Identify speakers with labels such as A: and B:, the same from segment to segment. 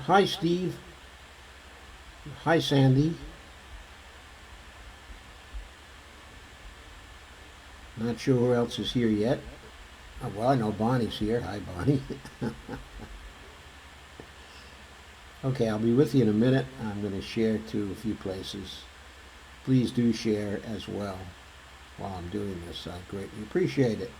A: Hi, Steve. Hi, Sandy. Not sure who else is here yet. Well, I know Bonnie's here. Hi, Bonnie. Okay, I'll be with you in a minute. I'm going to share to a few places. Please do share as well while I'm doing this. I greatly appreciate it.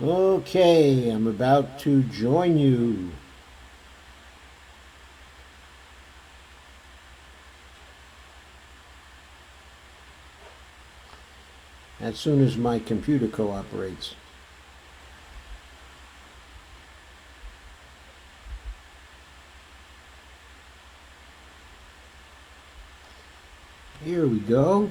A: Okay, I'm about to join you. As soon as my computer cooperates. Here we go.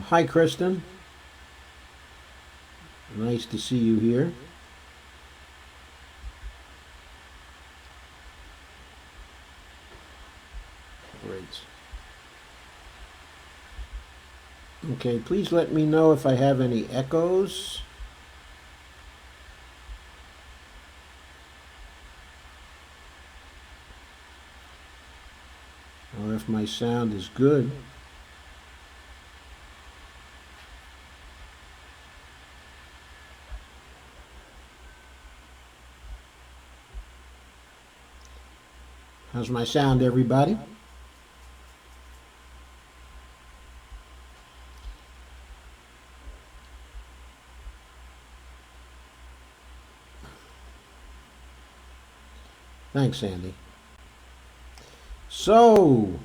A: Hi, Kristen. Nice to see you here. Great. Okay, please let me know if I have any echoes. Or if my sound is good. How's my sound, everybody? Thanks, Andy. So,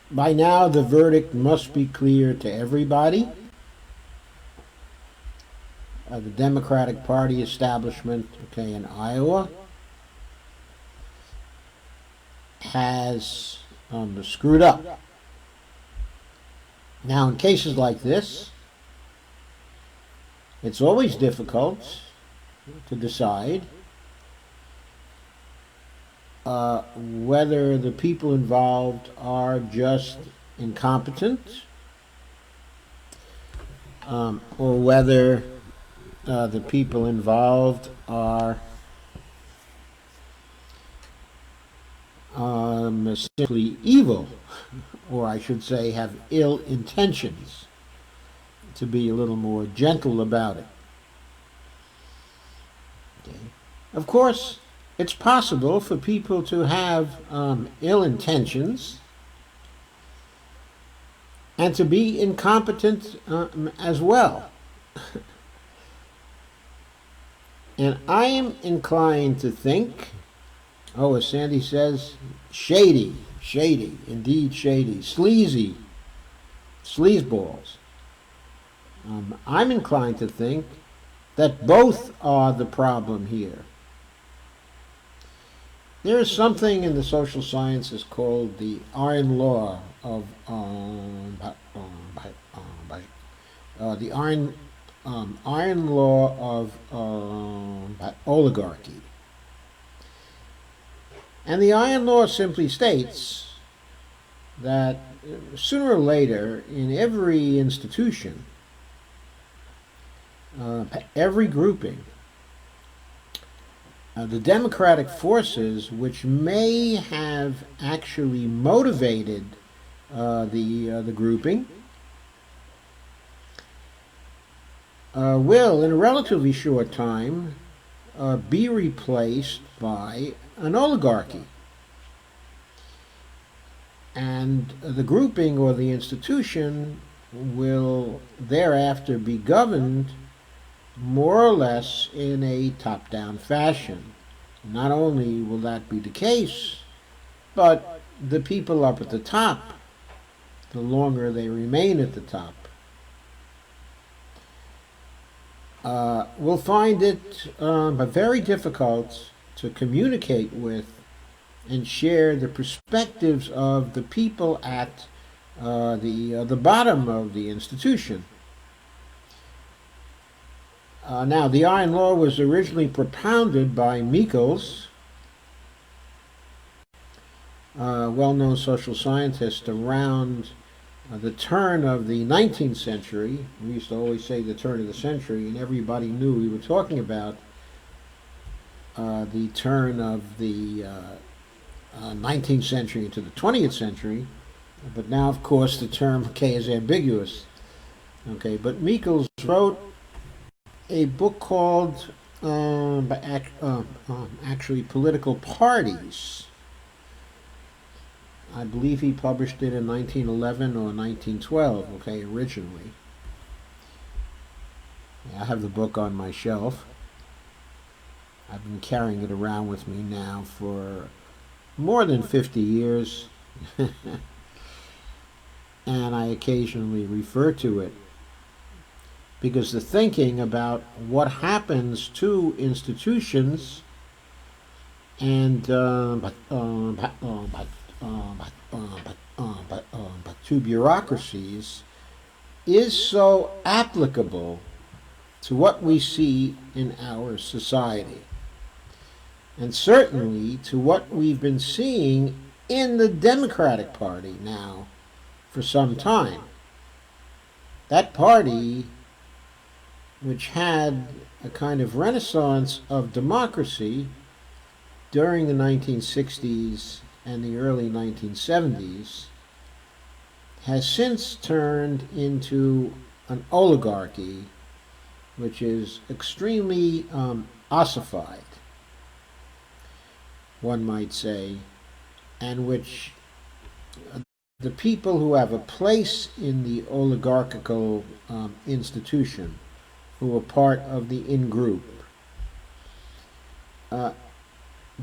A: by now the verdict must be clear to everybody. The Democratic Party establishment, okay, in Iowa has screwed up. Now, in cases like this, it's always difficult to decide whether the people involved are just incompetent or whether the people involved are simply evil, or I should say have ill intentions, to be a little more gentle about it. Okay. Of course, it's possible for people to have ill intentions and to be incompetent as well. And I am inclined to think, as Sandy says, shady, indeed shady, sleazy, sleazeballs. I'm inclined to think that both are the problem here. There is something in the social sciences called the iron law of the iron law of oligarchy. And the iron law simply states that sooner or later, in every institution, every grouping, the democratic forces which may have actually motivated the grouping will, in a relatively short time, be replaced by an oligarchy. And the grouping or the institution will thereafter be governed more or less in a top-down fashion. Not only will that be the case, but the people up at the top, the longer they remain at the top, will find it very difficult to communicate with and share the perspectives of the people at the bottom of the institution. Now, the iron law was originally propounded by Michels, a well-known social scientist, around the turn of the 19th century. We used to always say the turn of the century, and everybody knew we were talking about the turn of the 19th century into the 20th century. But now, of course, the term is ambiguous. Okay, but Michels wrote a book called actually Political Parties. I believe he published it in 1911 or 1912, okay, originally. I have the book on my shelf. I've been carrying it around with me now for more than 50 years. And I occasionally refer to it because the thinking about what happens to institutions and but to bureaucracies is so applicable to what we see in our society, and certainly to what we've been seeing in the Democratic Party now for some time. That party, which had a kind of renaissance of democracy during the 1960s and the early 1970s, has since turned into an oligarchy which is extremely ossified, one might say, and which the people who have a place in the oligarchical institution, who are part of the in-group,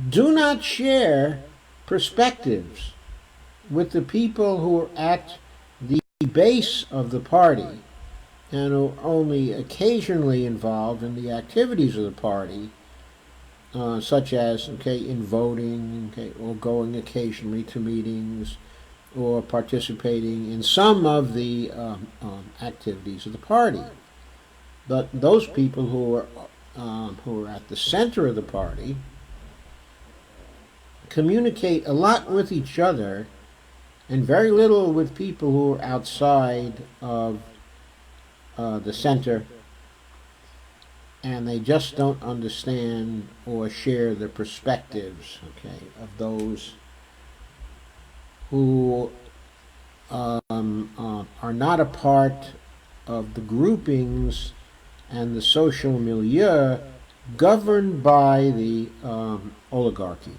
A: do not share perspectives with the people who are at the base of the party and are only occasionally involved in the activities of the party, such as in voting, or going occasionally to meetings, or participating in some of the activities of the party. But those people who are at the center of the party communicate a lot with each other and very little with people who are outside of the center, and they just don't understand or share the perspectives of those who are not a part of the groupings and the social milieu governed by the oligarchy.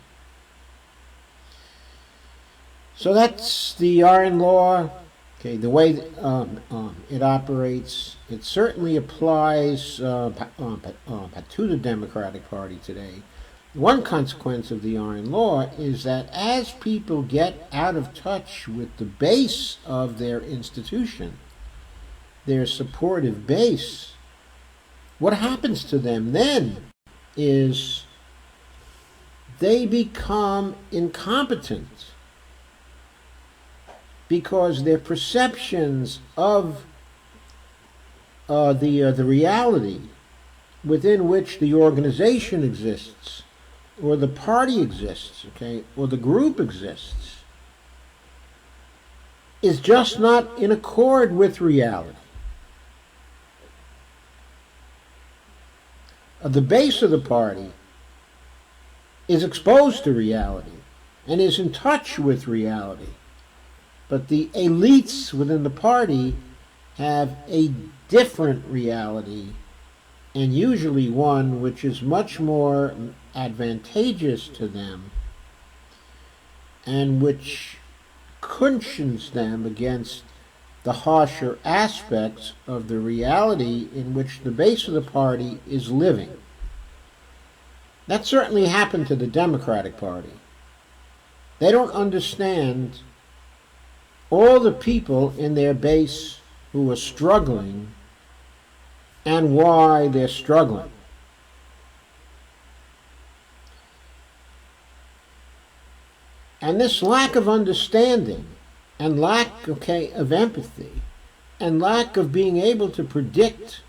A: So that's the Iron Law. The way it operates, it certainly applies to the Democratic Party today. One consequence of the Iron Law is that as people get out of touch with the base of their institution, their supportive base, what happens to them then is they become incompetent, because their perceptions of the reality within which the organization exists, or the party exists, or the group exists, is just not in accord with reality. The base of the party is exposed to reality and is in touch with reality. But the elites within the party have a different reality, and usually one which is much more advantageous to them and which cushions them against the harsher aspects of the reality in which the base of the party is living. That certainly happened to the Democratic Party. They don't understand all the people in their base who are struggling and why they're struggling. And this lack of understanding and lack of empathy and lack of being able to predict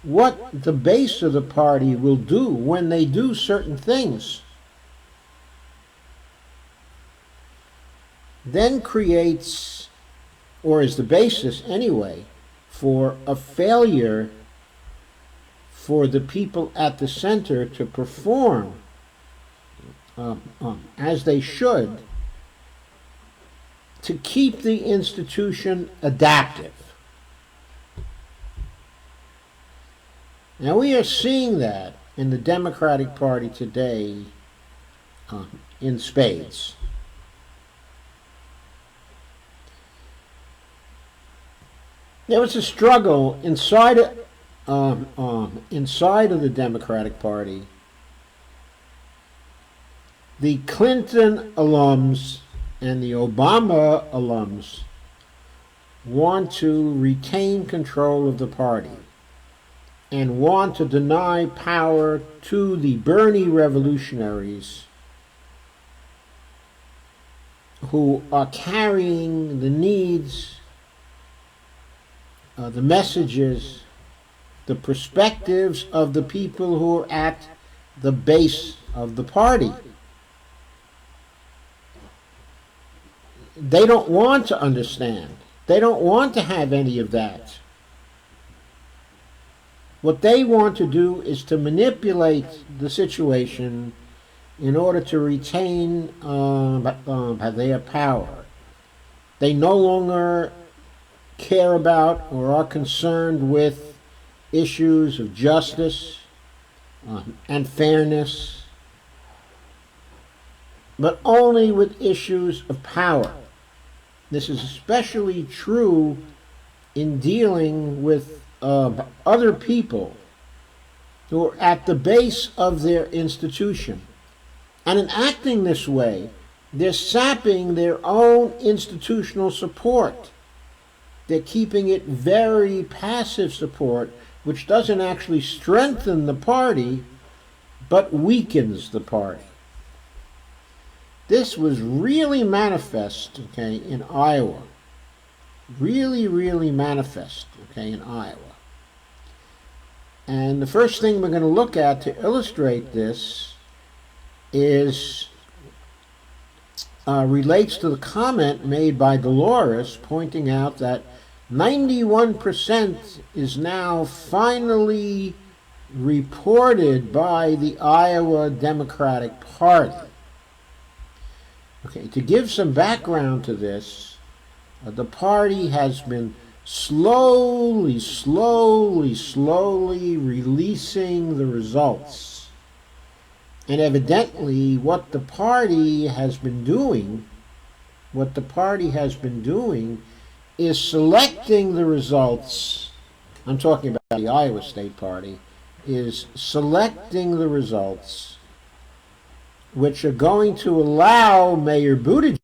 A: what the base of the party will do when they do certain things then creates, or is the basis anyway, for a failure for the people at the center to perform as they should, to keep the institution adaptive. Now we are seeing that in the Democratic Party today in spades. There was a struggle inside of the Democratic Party. The Clinton alums and the Obama alums want to retain control of the party and want to deny power to the Bernie revolutionaries who are carrying the needs, the messages, the perspectives of the people who are at the base of the party. They don't want to understand. They don't want to have any of that. What they want to do is to manipulate the situation in order to retain their power. They no longer care about or are concerned with issues of justice and fairness, but only with issues of power. This is especially true in dealing with other people who are at the base of their institution. And in acting this way, they're sapping their own institutional support. They're keeping it very passive support, which doesn't actually strengthen the party, but weakens the party. This was really manifest, in Iowa. Really manifest, in Iowa. And the first thing we're going to look at to illustrate this is relates to the comment made by Dolores, pointing out that 91% is now finally reported by the Iowa Democratic Party. To give some background to this, the party has been slowly releasing the results. And evidently what the party has been doing is selecting the results. I'm talking about the Iowa State Party, is selecting the results which are going to allow Mayor Buttigieg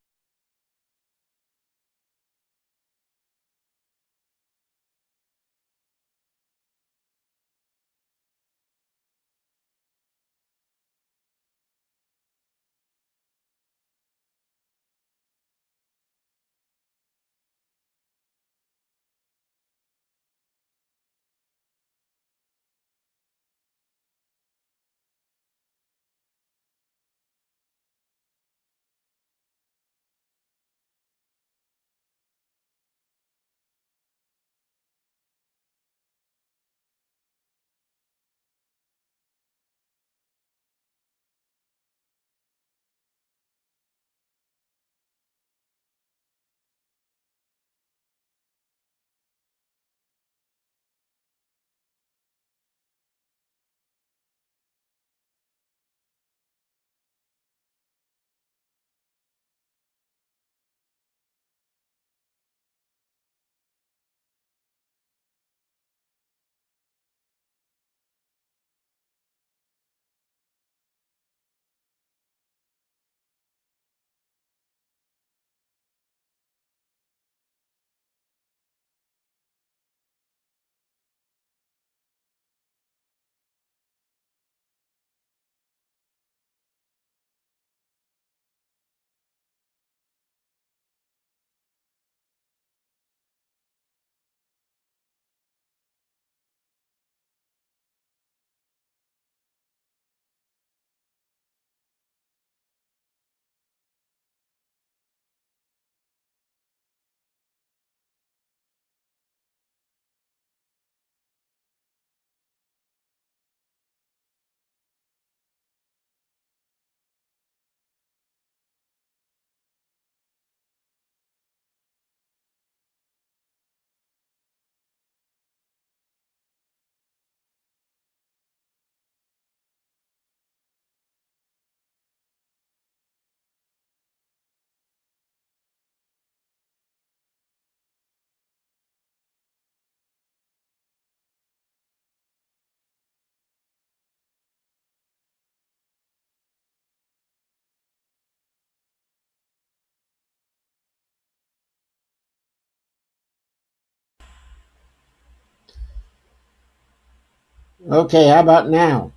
A: Okay, how about now?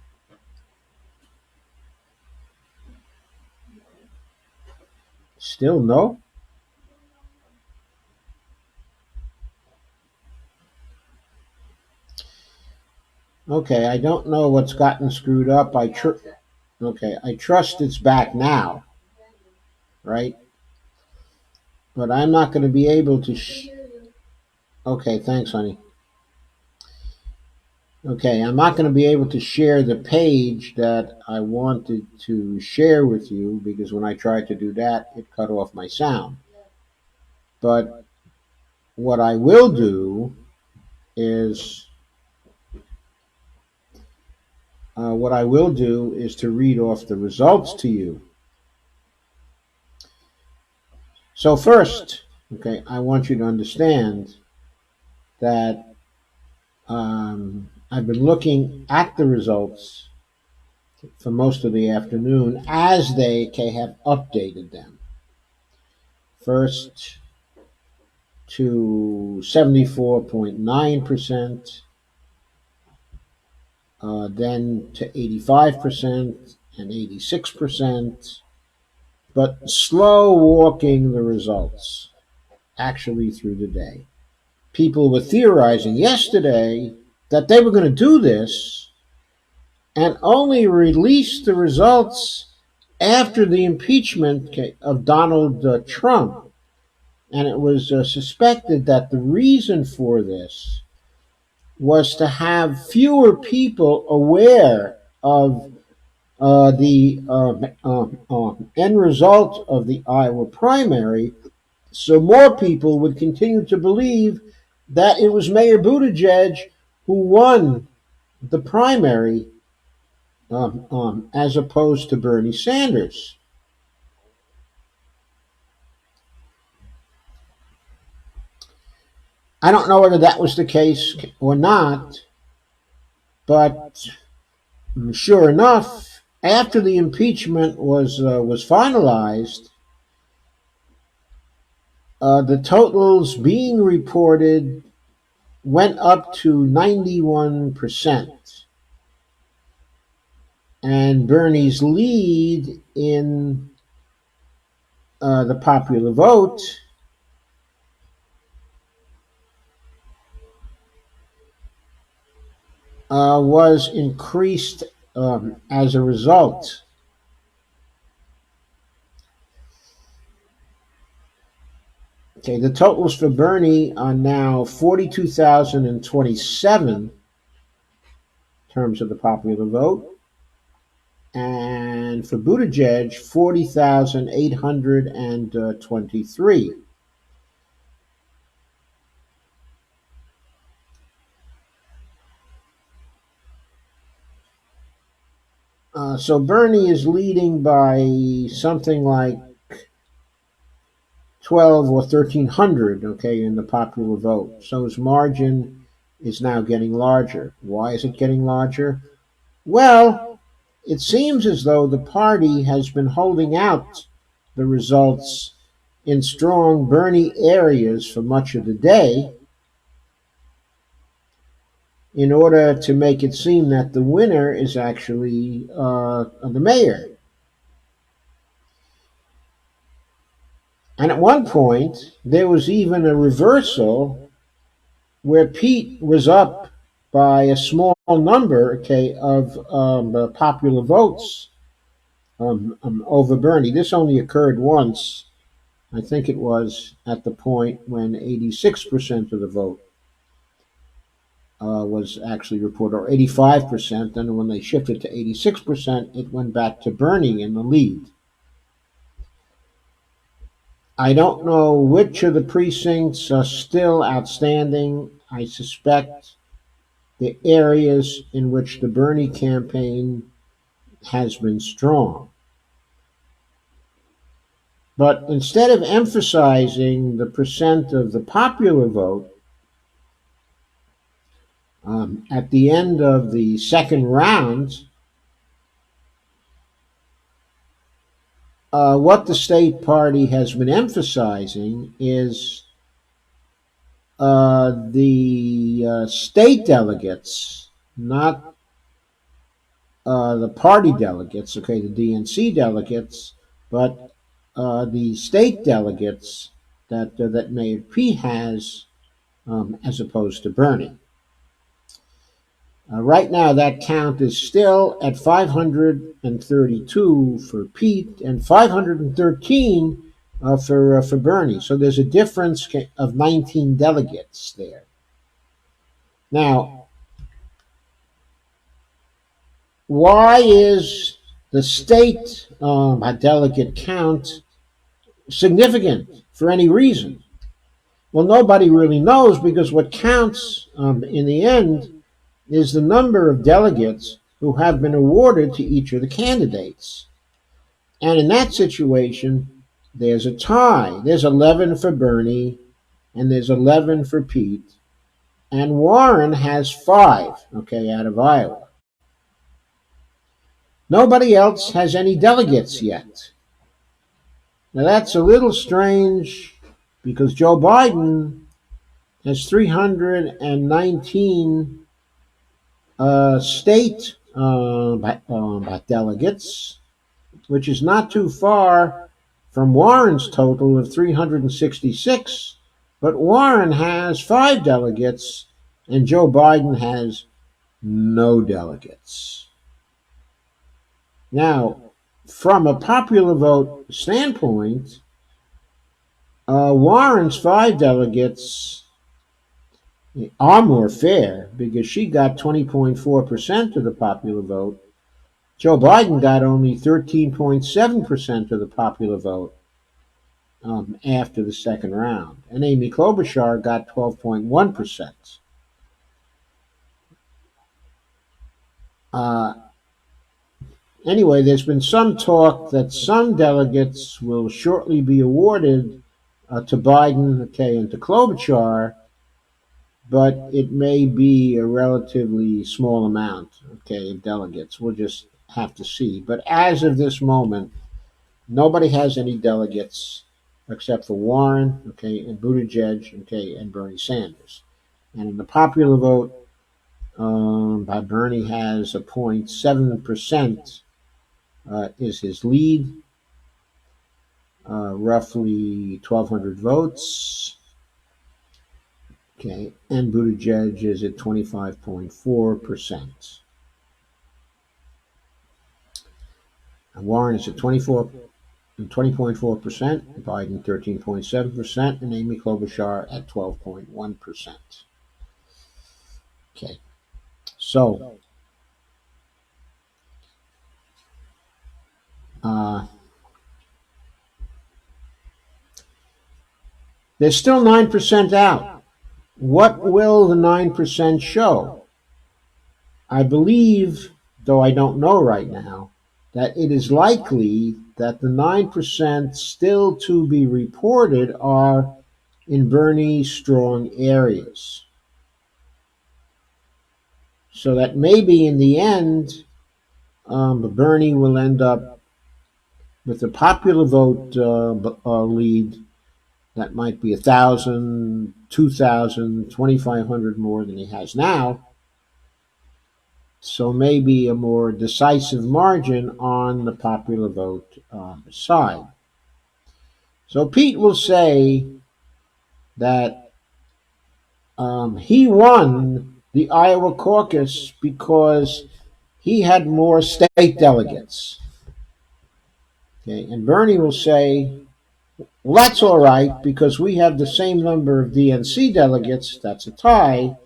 A: Still no? Okay, I don't know what's gotten screwed up. Okay, I trust it's back now, right? But I'm not going to be able to. Okay, thanks, honey. Okay, I'm not going to be able to share the page that I wanted to share with you because when I tried to do that, it cut off my sound. But what I will do is to read off the results to you. So first, okay, I want you to understand that I've been looking at the results for most of the afternoon as they have updated them. First to 74.9%, then to 85% and 86%, but slow walking the results actually through the day. People were theorizing yesterday that they were going to do this and only release the results after the impeachment of Donald Trump. And it was suspected that the reason for this was to have fewer people aware of the end result of the Iowa primary, so more people would continue to believe that it was Mayor Buttigieg who won the primary as opposed to Bernie Sanders. I don't know whether that was the case or not, but sure enough, after the impeachment was finalized, the totals being reported went up to 91%, and Bernie's lead in the popular vote was increased as a result. Okay, the totals for Bernie are now 42,027 in terms of the popular vote, and for Buttigieg, 40,823. So Bernie is leading by something like 12 or 1,300, okay, in the popular vote. So his margin is now getting larger. Why is it getting larger? Well, it seems as though the party has been holding out the results in strong Bernie areas for much of the day in order to make it seem that the winner is actually the mayor. And at one point, there was even a reversal where Pete was up by a small number, okay, of popular votes over Bernie. This only occurred once. I think it was at the point when 86% of the vote was actually reported, or 85%. Then when they shifted to 86%, it went back to Bernie in the lead. I don't know which of the precincts are still outstanding. I suspect the areas in which the Bernie campaign has been strong. But instead of emphasizing the percent of the popular vote, at the end of the second round, what the state party has been emphasizing is the state delegates, not the party delegates, okay, the DNC delegates, but the state delegates that Mayor Pete has, as opposed to Bernie. Right now, that count is still at 532 for Pete and 513 for Bernie. So there's a difference of 19 delegates there. Now, why is the state delegate count significant for any reason? Well, nobody really knows, because what counts in the end is the number of delegates who have been awarded to each of the candidates. And in that situation, there's a tie. There's 11 for Bernie, and there's 11 for Pete, and Warren has 5, okay, out of Iowa. Nobody else has any delegates yet. Now that's a little strange, because Joe Biden has 319 state delegates, which is not too far from Warren's total of 366. But Warren has 5 delegates, and Joe Biden has no delegates. Now, from a popular vote standpoint, Warren's 5 delegates are more fair, because she got 20.4% of the popular vote. Joe Biden got only 13.7% of the popular vote after the second round, and Amy Klobuchar got 12.1%. Anyway, there's been some talk that some delegates will shortly be awarded to Biden, okay, and to Klobuchar, but it may be a relatively small amount, okay, of delegates. We'll just have to see. But as of this moment, nobody has any delegates except for Warren, okay, and Buttigieg, okay, and Bernie Sanders. And in the popular vote, by Bernie has a 0.7% is his lead, roughly 1,200 votes. Okay, and Buttigieg is at 25.4%. Warren is at 20.4%, Biden 13.7%, and Amy Klobuchar at 12.1%. Okay, so there's still 9% out. What will the 9% show? I believe, though I don't know right now, that it is likely that the 9% still to be reported are in Bernie's strong areas. So that maybe in the end, Bernie will end up with a popular vote lead that might be 1,000, 2,000, 2,500 more than he has now. So maybe a more decisive margin on the popular vote side. So Pete will say that he won the Iowa caucus because he had more state delegates. Okay, and Bernie will say, well, that's all right, because we have the same number of DNC delegates, that's a tie,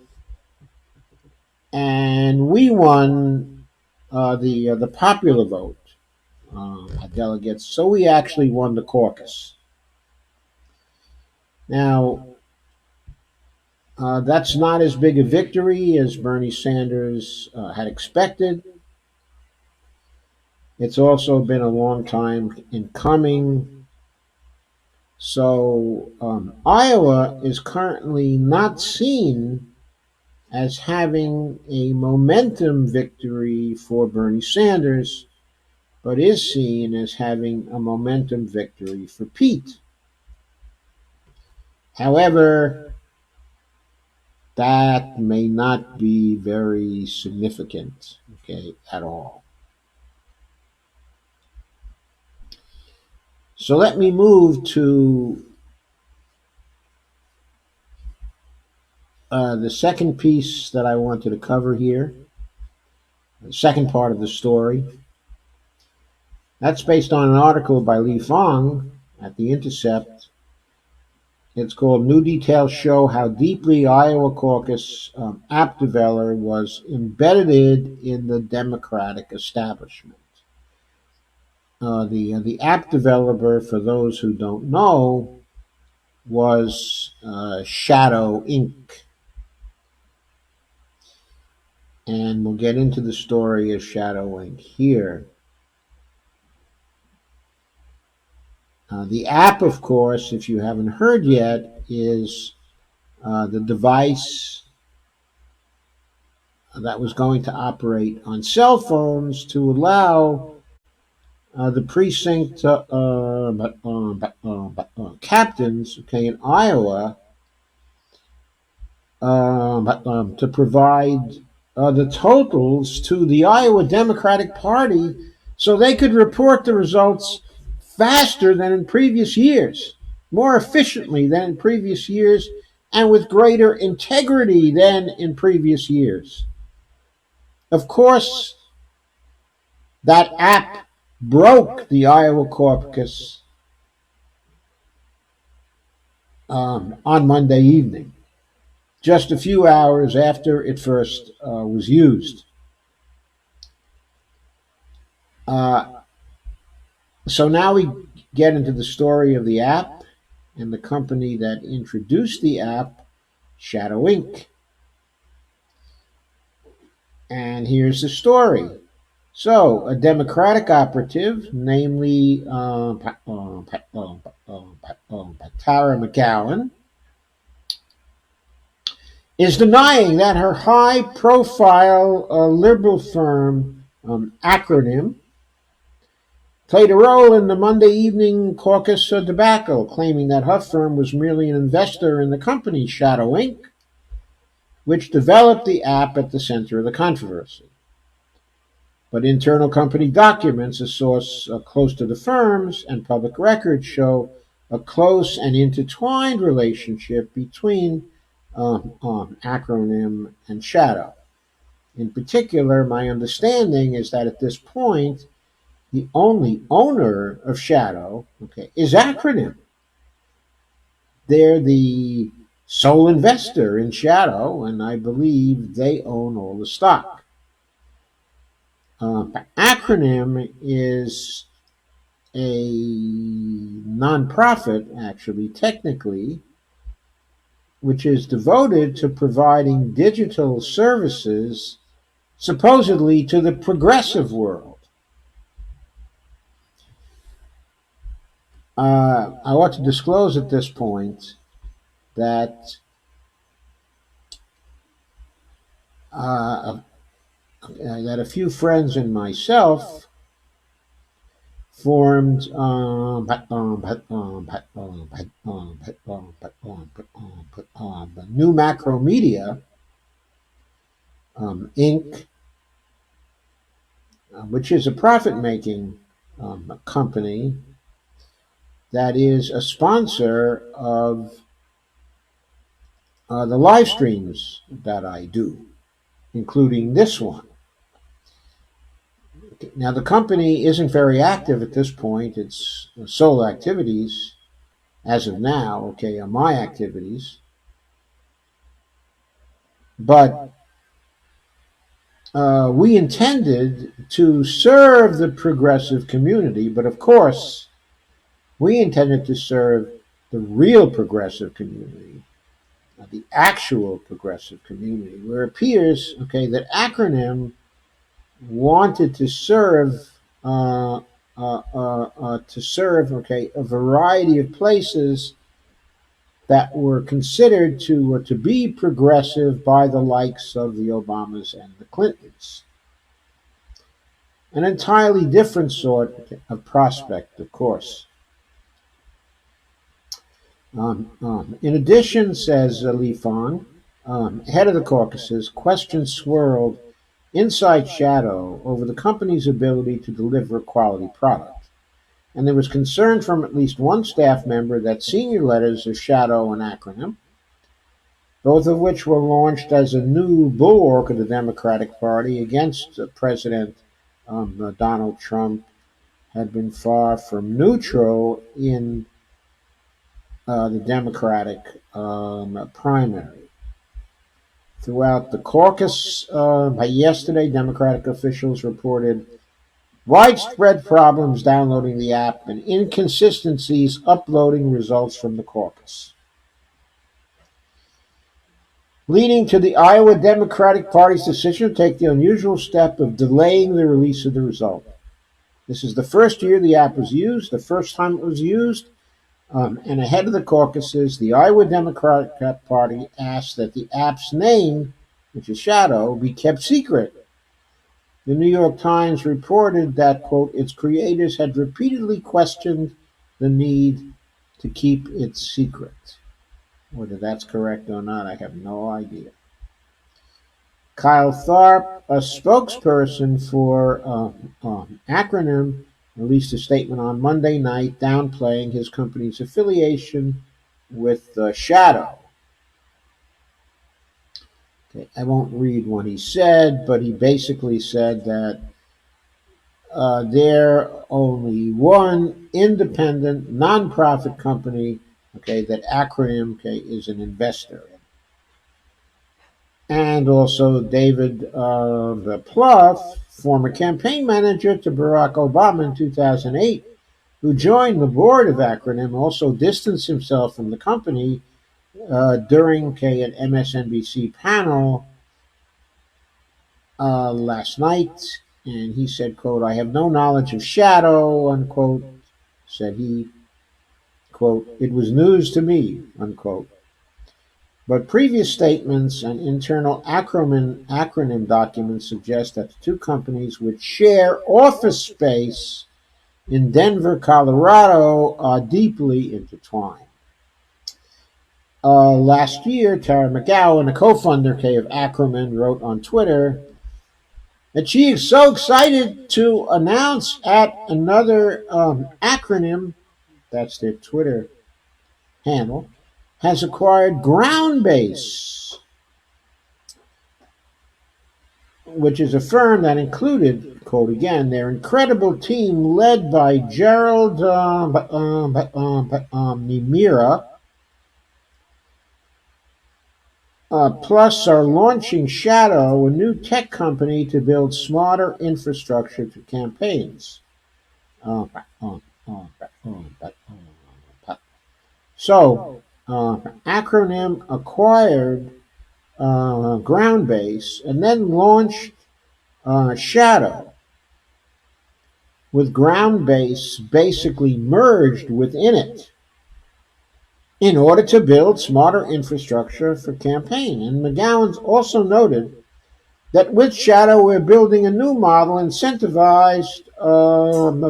A: and we won the popular vote delegates, so we actually won the caucus. Now, that's not as big a victory as Bernie Sanders had expected. It's also been a long time in coming. So Iowa is currently not seen as having a momentum victory for Bernie Sanders, but is seen as having a momentum victory for Pete. However, that may not be very significant, okay, at all. So let me move to the second piece that I wanted to cover here, the second part of the story. That's based on an article by Li Fong at The Intercept. It's called New Details Show How Deeply Iowa Caucus App Developer Was Embedded in the Democratic Establishment. The app developer, for those who don't know, was Shadow Inc. And we'll get into the story of Shadow Inc. here. The app, of course, if you haven't heard yet, is the device that was going to operate on cell phones to allow the precinct captains, okay, in Iowa, to provide the totals to the Iowa Democratic Party so they could report the results faster than in previous years, more efficiently than in previous years, and with greater integrity than in previous years. Of course, that app broke the Iowa caucus on Monday evening, just a few hours after it first was used. So now we get into the story of the app and the company that introduced the app, Shadow Inc. And here's the story. So, a Democratic operative, namely Tara McGowan, is denying that her high-profile liberal firm acronym played a role in the Monday evening caucus debacle, claiming that her firm was merely an investor in the company Shadow Inc., which developed the app at the center of the controversy. But internal company documents, a source close to the firms, and public records show a close and intertwined relationship between acronym and Shadow. In particular, my understanding is that at this point, the only owner of Shadow, okay, is acronym. They're the sole investor in Shadow, and I believe they own all the stock. Acronym is a nonprofit, actually, technically, which is devoted to providing digital services, supposedly to the progressive world. I ought to disclose at this point that that a few friends and myself formed New Macro Media Inc., which is a profit-making company that is a sponsor of the live streams that I do, including this one. Now, the company isn't very active at this point. Its sole activities, as of now, okay, are my activities. But we intended to serve the progressive community, but of course, we intended to serve the real progressive community, the actual progressive community, where it appears, okay, that acronym wanted to serve okay, a variety of places that were considered to be progressive by the likes of the Obamas and the Clintons. An entirely different sort of prospect, of course. In addition, says Li Fong, head of the caucuses, questions swirled inside Shadow over the company's ability to deliver a quality product. And there was concern from at least one staff member that senior letters are shadow an acronym, both of which were launched as a new bulwark of the Democratic Party against President Donald Trump, had been far from neutral in the Democratic primary. Throughout the caucus by yesterday, Democratic officials reported widespread problems downloading the app and inconsistencies uploading results from the caucus, leading to the Iowa Democratic Party's decision to take the unusual step of delaying the release of the result. This is the first year the app was used, the first time it was used, and ahead of the caucuses, the Iowa Democratic Party asked that the app's name, which is Shadow, be kept secret. The New York Times reported that, quote, its creators had repeatedly questioned the need to keep it secret. Whether that's correct or not, I have no idea. Kyle Tharp, a spokesperson for Acronym, released a statement on Monday night downplaying his company's affiliation with Shadow. Okay, I won't read what he said, but he basically said that they're only one independent, nonprofit company, okay, that Acronym, okay, is an investor in. And also David Plouffe, former campaign manager to Barack Obama in 2008, who joined the board of Acronym, also distanced himself from the company during an MSNBC panel last night. And he said, quote, I have no knowledge of Shadow, unquote, said he, quote, it was news to me, unquote. But previous statements and internal acronym documents suggest that the two companies, which share office space in Denver, Colorado, are deeply intertwined. Last year, Tara McGowan, a co-founder of Acronym, wrote on Twitter that she is so excited to announce at another acronym, that's their Twitter handle, has acquired Groundbase, which is a firm that included, quote again, their incredible team led by Gerald Nemira, plus are launching Shadow, a new tech company to build smarter infrastructure to campaigns. So, Acronym acquired Groundbase and then launched Shadow, with Groundbase basically merged within it in order to build smarter infrastructure for campaign. And McGowan also noted that with Shadow, we're building a new model incentivized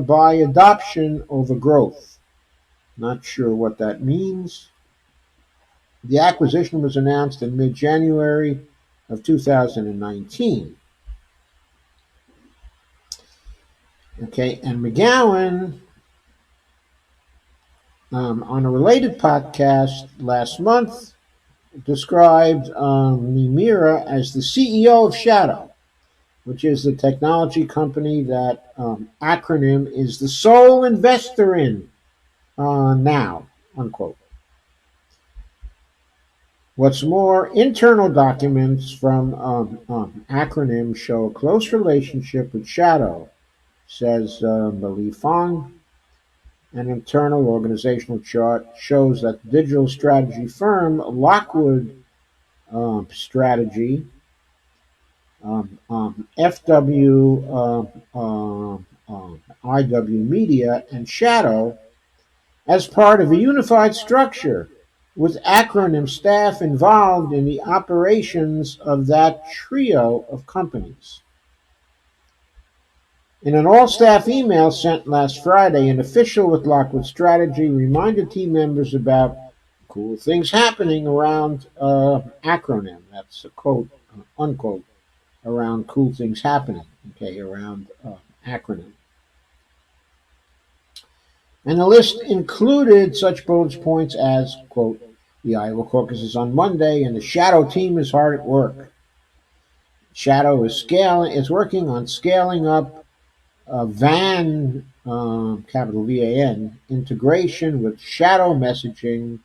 A: by adoption over growth. Not sure what that means. The acquisition was announced in mid-January of 2019. Okay, and McGowan, on a related podcast last month, described Nemira as the CEO of Shadow, which is the technology company that Acronym is the sole investor in now, unquote. What's more, internal documents from Acronym show a close relationship with Shadow, says Li Fong. An internal organizational chart shows that the digital strategy firm Lockwood Strategy, FW, IW Media, and Shadow as part of a unified structure, with Acronym staff involved in the operations of that trio of companies. In an all-staff email sent last Friday, an official with Lockwood Strategy reminded team members about cool things happening around Acronym. That's a quote, unquote, around cool things happening, okay, around Acronym. And the list included such bullet points as, quote, the Iowa caucus is on Monday and the shadow team is hard at work. Shadow is working on scaling up VAN, capital VAN, integration with shadow messaging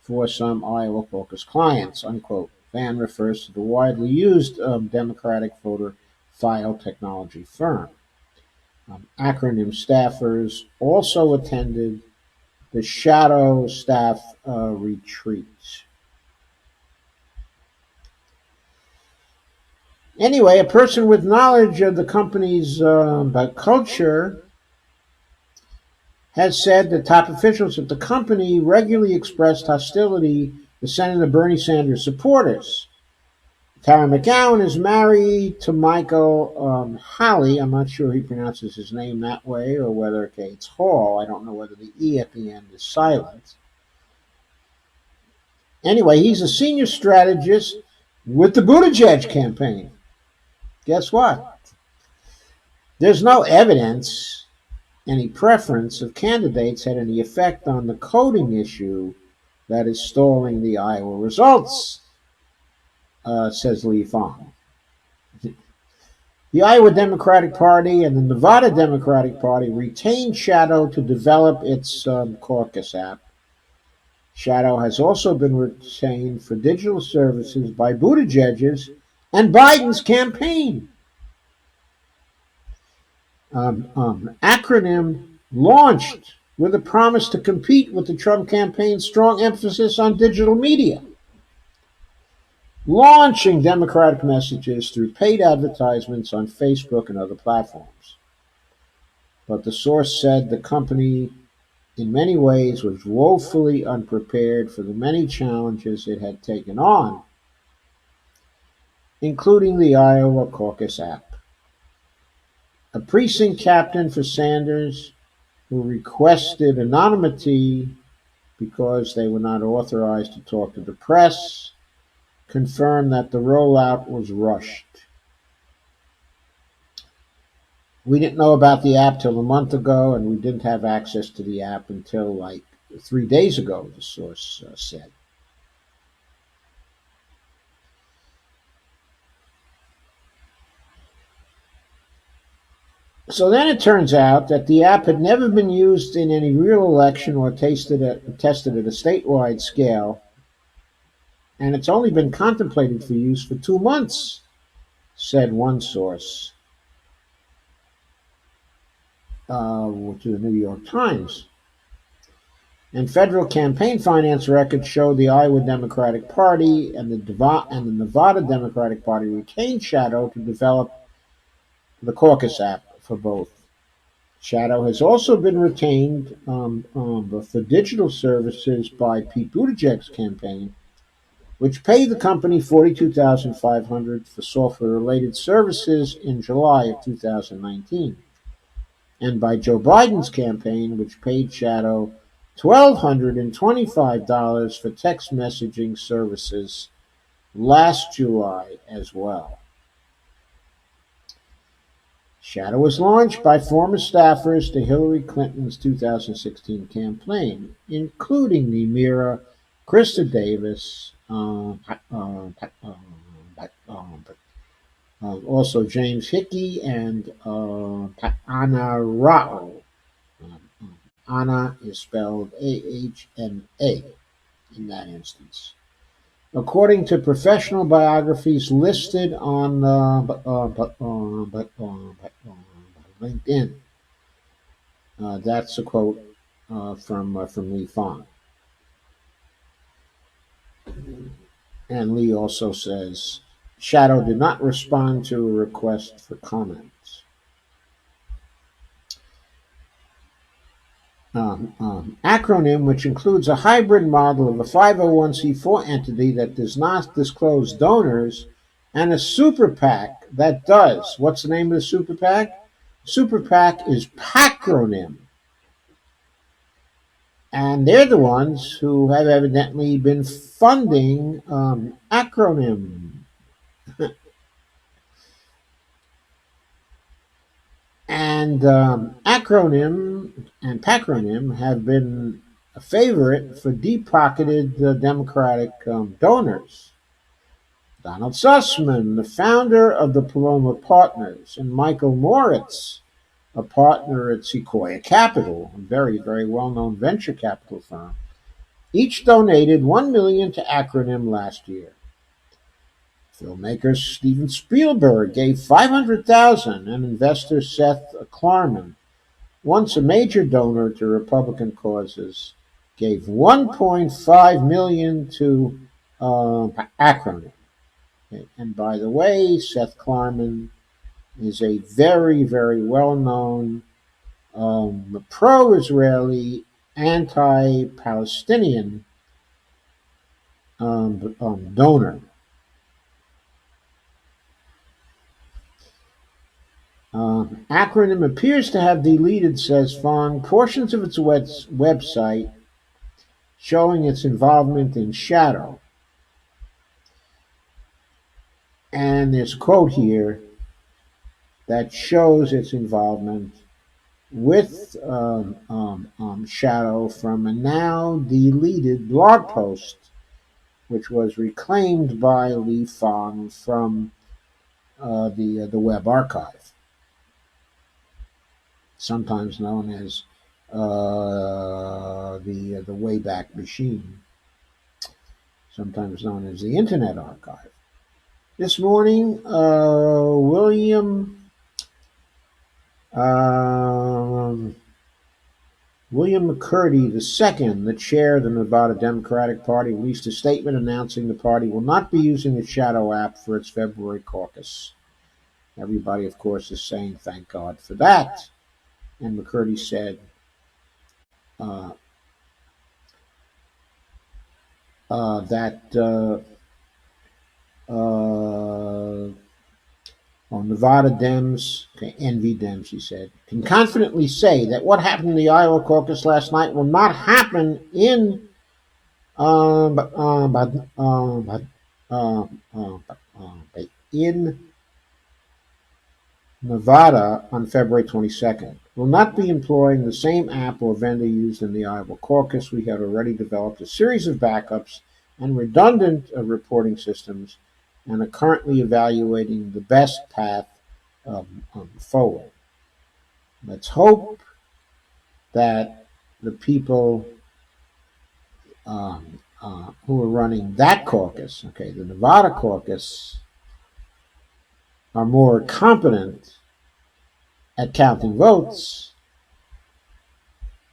A: for some Iowa caucus clients, unquote. VAN refers to the widely used Democratic voter file technology firm. Acronym staffers also attended the shadow staff retreat. Anyway, a person with knowledge of the company's culture has said that top officials at the company regularly expressed hostility to Senator Bernie Sanders supporters. Tara McGowan is married to Michael Hawley. I'm not sure he pronounces his name that way or whether it's Hall. I don't know whether the E at the end is silent. Anyway, he's a senior strategist with the Buttigieg campaign. Guess what? There's no evidence any preference of candidates had any effect on the coding issue that is stalling the Iowa results, says Lee Fong. The Iowa Democratic Party and the Nevada Democratic Party retained Shadow to develop its caucus app. Shadow has also been retained for digital services by Buttigieg's and Biden's campaign. Acronym launched with a promise to compete with the Trump campaign's strong emphasis on digital media, launching Democratic messages through paid advertisements on Facebook and other platforms. But the source said the company, in many ways, was woefully unprepared for the many challenges it had taken on, including the Iowa caucus app. A precinct captain for Sanders, who requested anonymity because they were not authorized to talk to the press, confirmed that the rollout was rushed. We didn't know about the app till a month ago, and we didn't have access to the app until like 3 days ago, the source said. So then it turns out that the app had never been used in any real election or tested at a statewide scale, and it's only been contemplated for use for 2 months, said one source, to the New York Times. And federal campaign finance records show the Iowa Democratic Party and the Nevada Democratic Party retained Shadow to develop the caucus app for both. Shadow has also been retained for digital services by Pete Buttigieg's campaign, which paid the company $42,500 for software-related services in July of 2019, and by Joe Biden's campaign, which paid Shadow $1,225 for text messaging services last July as well. Shadow was launched by former staffers to Hillary Clinton's 2016 campaign, including Nemira, Krista Davis, also James Hickey, and Anna Rao. Anna is spelled Ahna in that instance. According to professional biographies listed on LinkedIn, that's a quote from Lee Fong. And Lee also says, Shadow did not respond to a request for comments. Acronym, which includes a hybrid model of a 501c4 entity that does not disclose donors and a super PAC that does. What's the name of the super PAC? Super PAC is Pacronym. And they're the ones who have evidently been funding Acronym. And acronym and patronym have been a favorite for deep-pocketed Democratic donors. Donald Sussman, the founder of the Paloma Partners, and Michael Moritz, a partner at Sequoia Capital, a very, very well-known venture capital firm, each donated $1 million to Acronym last year. Filmmaker Steven Spielberg gave $500,000, and investor Seth Klarman, once a major donor to Republican causes, gave $1.5 million to Acronym. And by the way, Seth Klarman is a very, very well-known pro-Israeli, anti-Palestinian donor. Acronym appears to have deleted, says Fong, portions of its website showing its involvement in Shadow. And there's a quote here that shows its involvement with Shadow from a now deleted blog post, which was reclaimed by Li Fong from the web archive, sometimes known as the Wayback Machine, sometimes known as the Internet Archive. This morning, William McCurdy II, the chair of the Nevada Democratic Party, released a statement announcing the party will not be using the Shadow app for its February caucus. Everybody, of course, is saying thank God for that. And McCurdy said that Nevada Dems, NV Dems, he said, can confidently say that what happened in the Iowa caucus last night will not happen in in Nevada on February 22nd. Will not be employing the same app or vendor used in the Iowa caucus. We had already developed a series of backups and redundant reporting systems and are currently evaluating the best path forward. Let's hope that the people who are running that caucus, okay, the Nevada caucus, are more competent at counting votes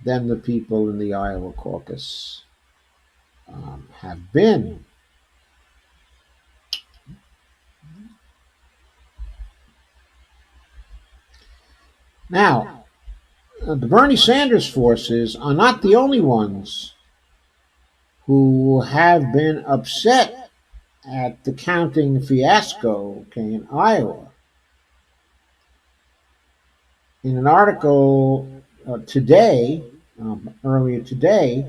A: than the people in the Iowa caucus have been. Now, the Bernie Sanders forces are not the only ones who have been upset at the counting fiasco, okay, in Iowa. In an article today, earlier today,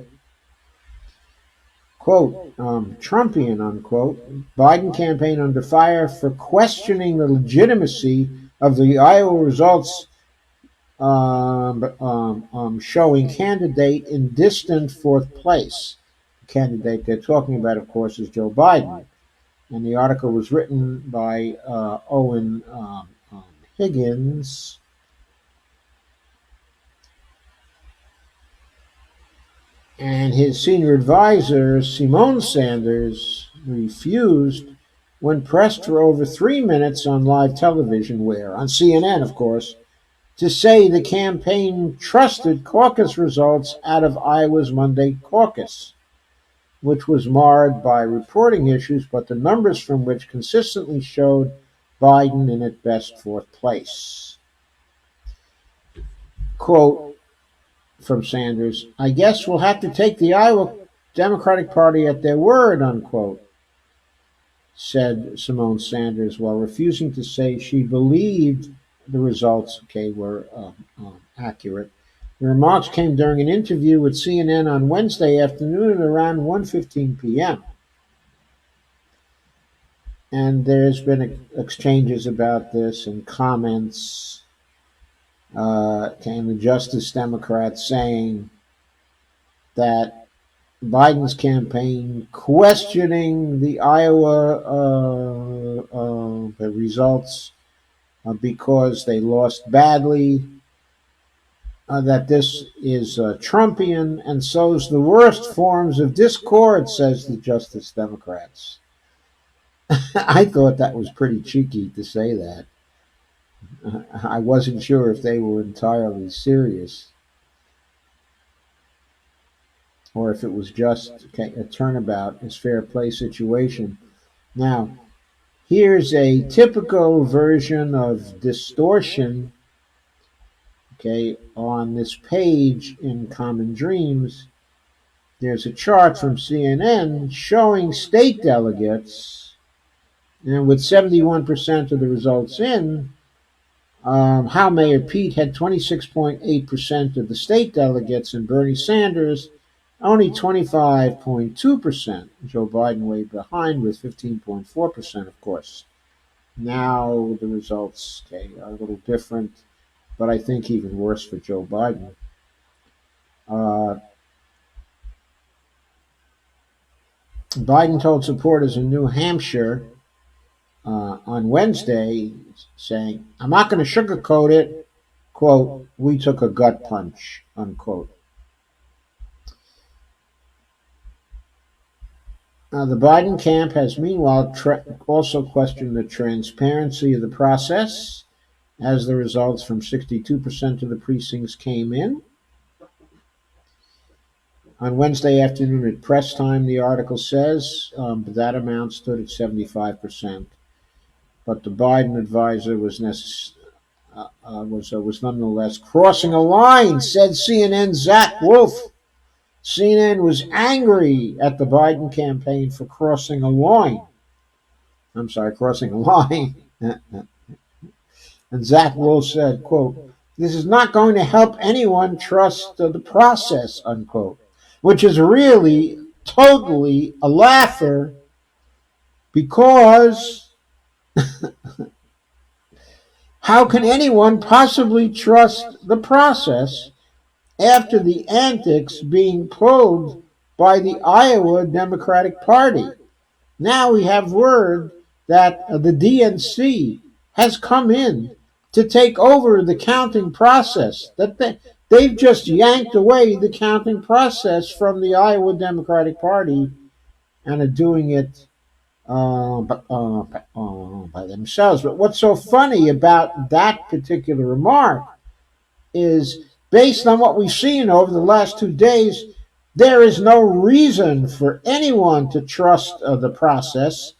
A: quote, Trumpian, unquote, Biden campaign under fire for questioning the legitimacy of the Iowa results showing candidate in distant fourth place. The candidate they're talking about, of course, is Joe Biden. And the article was written by Owen Higgins. And his senior advisor, Simone Sanders, refused when pressed for over 3 minutes on live television, where, on CNN, of course, to say the campaign trusted caucus results out of Iowa's Monday caucus, which was marred by reporting issues, but the numbers from which consistently showed Biden in at best fourth place. Quote from Sanders, I guess we'll have to take the Iowa Democratic Party at their word, unquote, said Simone Sanders, while refusing to say she believed the results, were accurate. The remarks came during an interview with CNN on Wednesday afternoon at around 1:15 p.m. And there's been exchanges about this and comments. And the Justice Democrats saying that Biden's campaign questioning the Iowa the results because they lost badly, that this is Trumpian and sows the worst forms of discord, says the Justice Democrats. I thought that was pretty cheeky to say that. I wasn't sure if they were entirely serious or if it was just a turnabout as fair play situation. Now, here's a typical version of distortion, on this page in Common Dreams. There's a chart from CNN showing state delegates, and with 71% of the results in, how Mayor Pete had 26.8% of the state delegates and Bernie Sanders only 25.2%. Joe Biden way behind with 15.4%, of course. Now the results are a little different, but I think even worse for Joe Biden. Biden told supporters in New Hampshire on Wednesday, saying, "I'm not going to sugarcoat it, quote, we took a gut punch," unquote. The Biden camp has meanwhile also questioned the transparency of the process as the results from 62% of the precincts came in. On Wednesday afternoon at press time, the article says, that amount stood at 75%. But the Biden advisor was nonetheless crossing a line, said CNN's Zach Wolf. CNN was angry at the Biden campaign for crossing a line. And Zach Wolf said, quote, "This is not going to help anyone trust the process," unquote, which is really totally a laugher because how can anyone possibly trust the process after the antics being pulled by the Iowa Democratic Party? Now we have word that the DNC has come in to take over the counting process, that they've just yanked away the counting process from the Iowa Democratic Party and are doing it by themselves. But what's so funny about that particular remark is, based on what we've seen over the last 2 days, there is no reason for anyone to trust the process,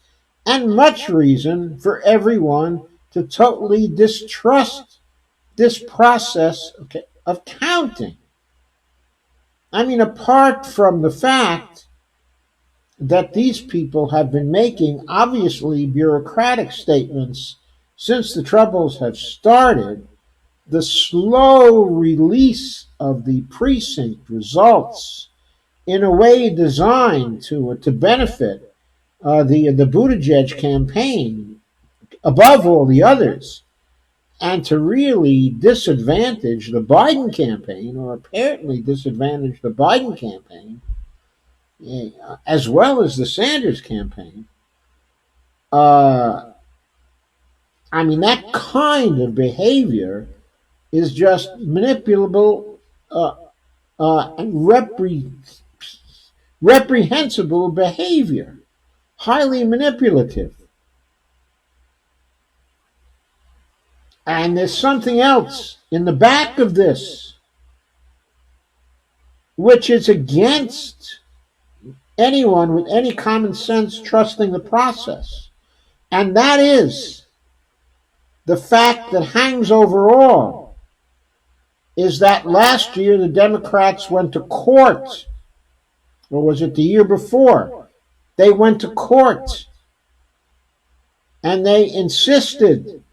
A: and much reason for everyone to totally distrust this process of counting. I mean, apart from the fact that these people have been making obviously bureaucratic statements since the troubles have started, the slow release of the precinct results in a way designed to benefit the Buttigieg campaign above all the others, and to really disadvantage the Biden campaign, or apparently disadvantage the Biden campaign, as well as the Sanders campaign. I mean, that kind of behavior is just manipulable and reprehensible behavior, highly manipulative. And there's something else in the back of this, which is against anyone with any common sense trusting the process. And that is the fact that hangs over all is that last year the Democrats went to court, or was it the year before? They went to court and they insisted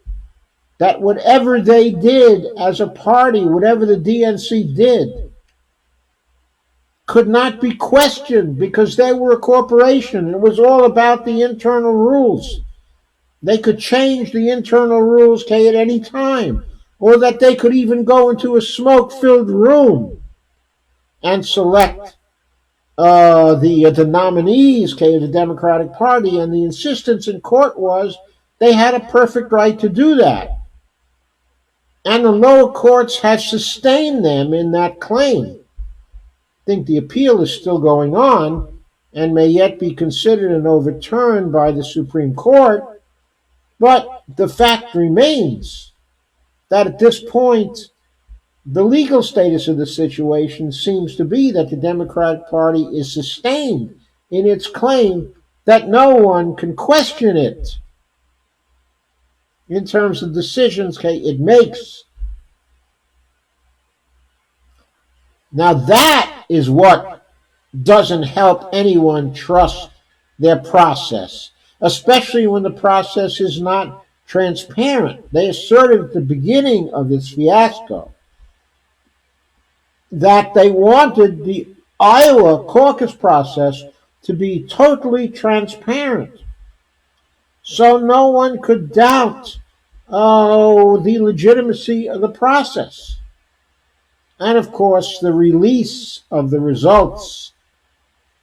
A: that whatever they did as a party, whatever the DNC did, could not be questioned because they were a corporation. It was all about the internal rules. They could change the internal rules at any time. or that they could even go into a smoke-filled room and select the nominees, okay, of the Democratic Party, and the insistence in court was they had a perfect right to do that. And the lower courts have sustained them in that claim. I think the appeal is still going on and may yet be considered and overturned by the Supreme Court, but the fact remains that at this point, the legal status of the situation seems to be that the Democratic Party is sustained in its claim that no one can question it in terms of decisions it makes. Now that is what doesn't help anyone trust their process, especially when the process is not transparent. They asserted at the beginning of this fiasco that they wanted the Iowa caucus process to be totally transparent, so no one could doubt the legitimacy of the process. And of course, the release of the results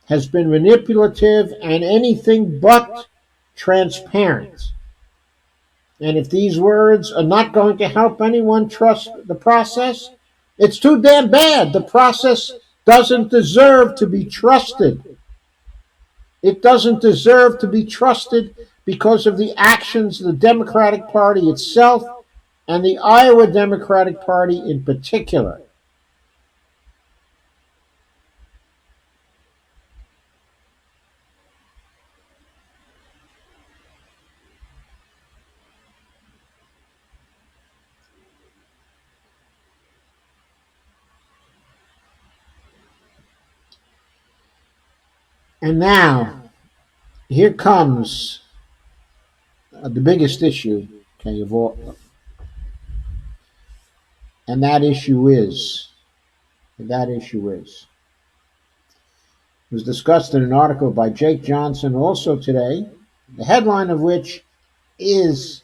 A: has been manipulative and anything but transparent. And if these words are not going to help anyone trust the process, it's too damn bad. The process doesn't deserve to be trusted. It doesn't deserve to be trusted because of the actions of the Democratic Party itself and the Iowa Democratic Party in particular. And now, here comes the biggest issue, okay, of all, and that issue is, it was discussed in an article by Jake Johnson also today, the headline of which is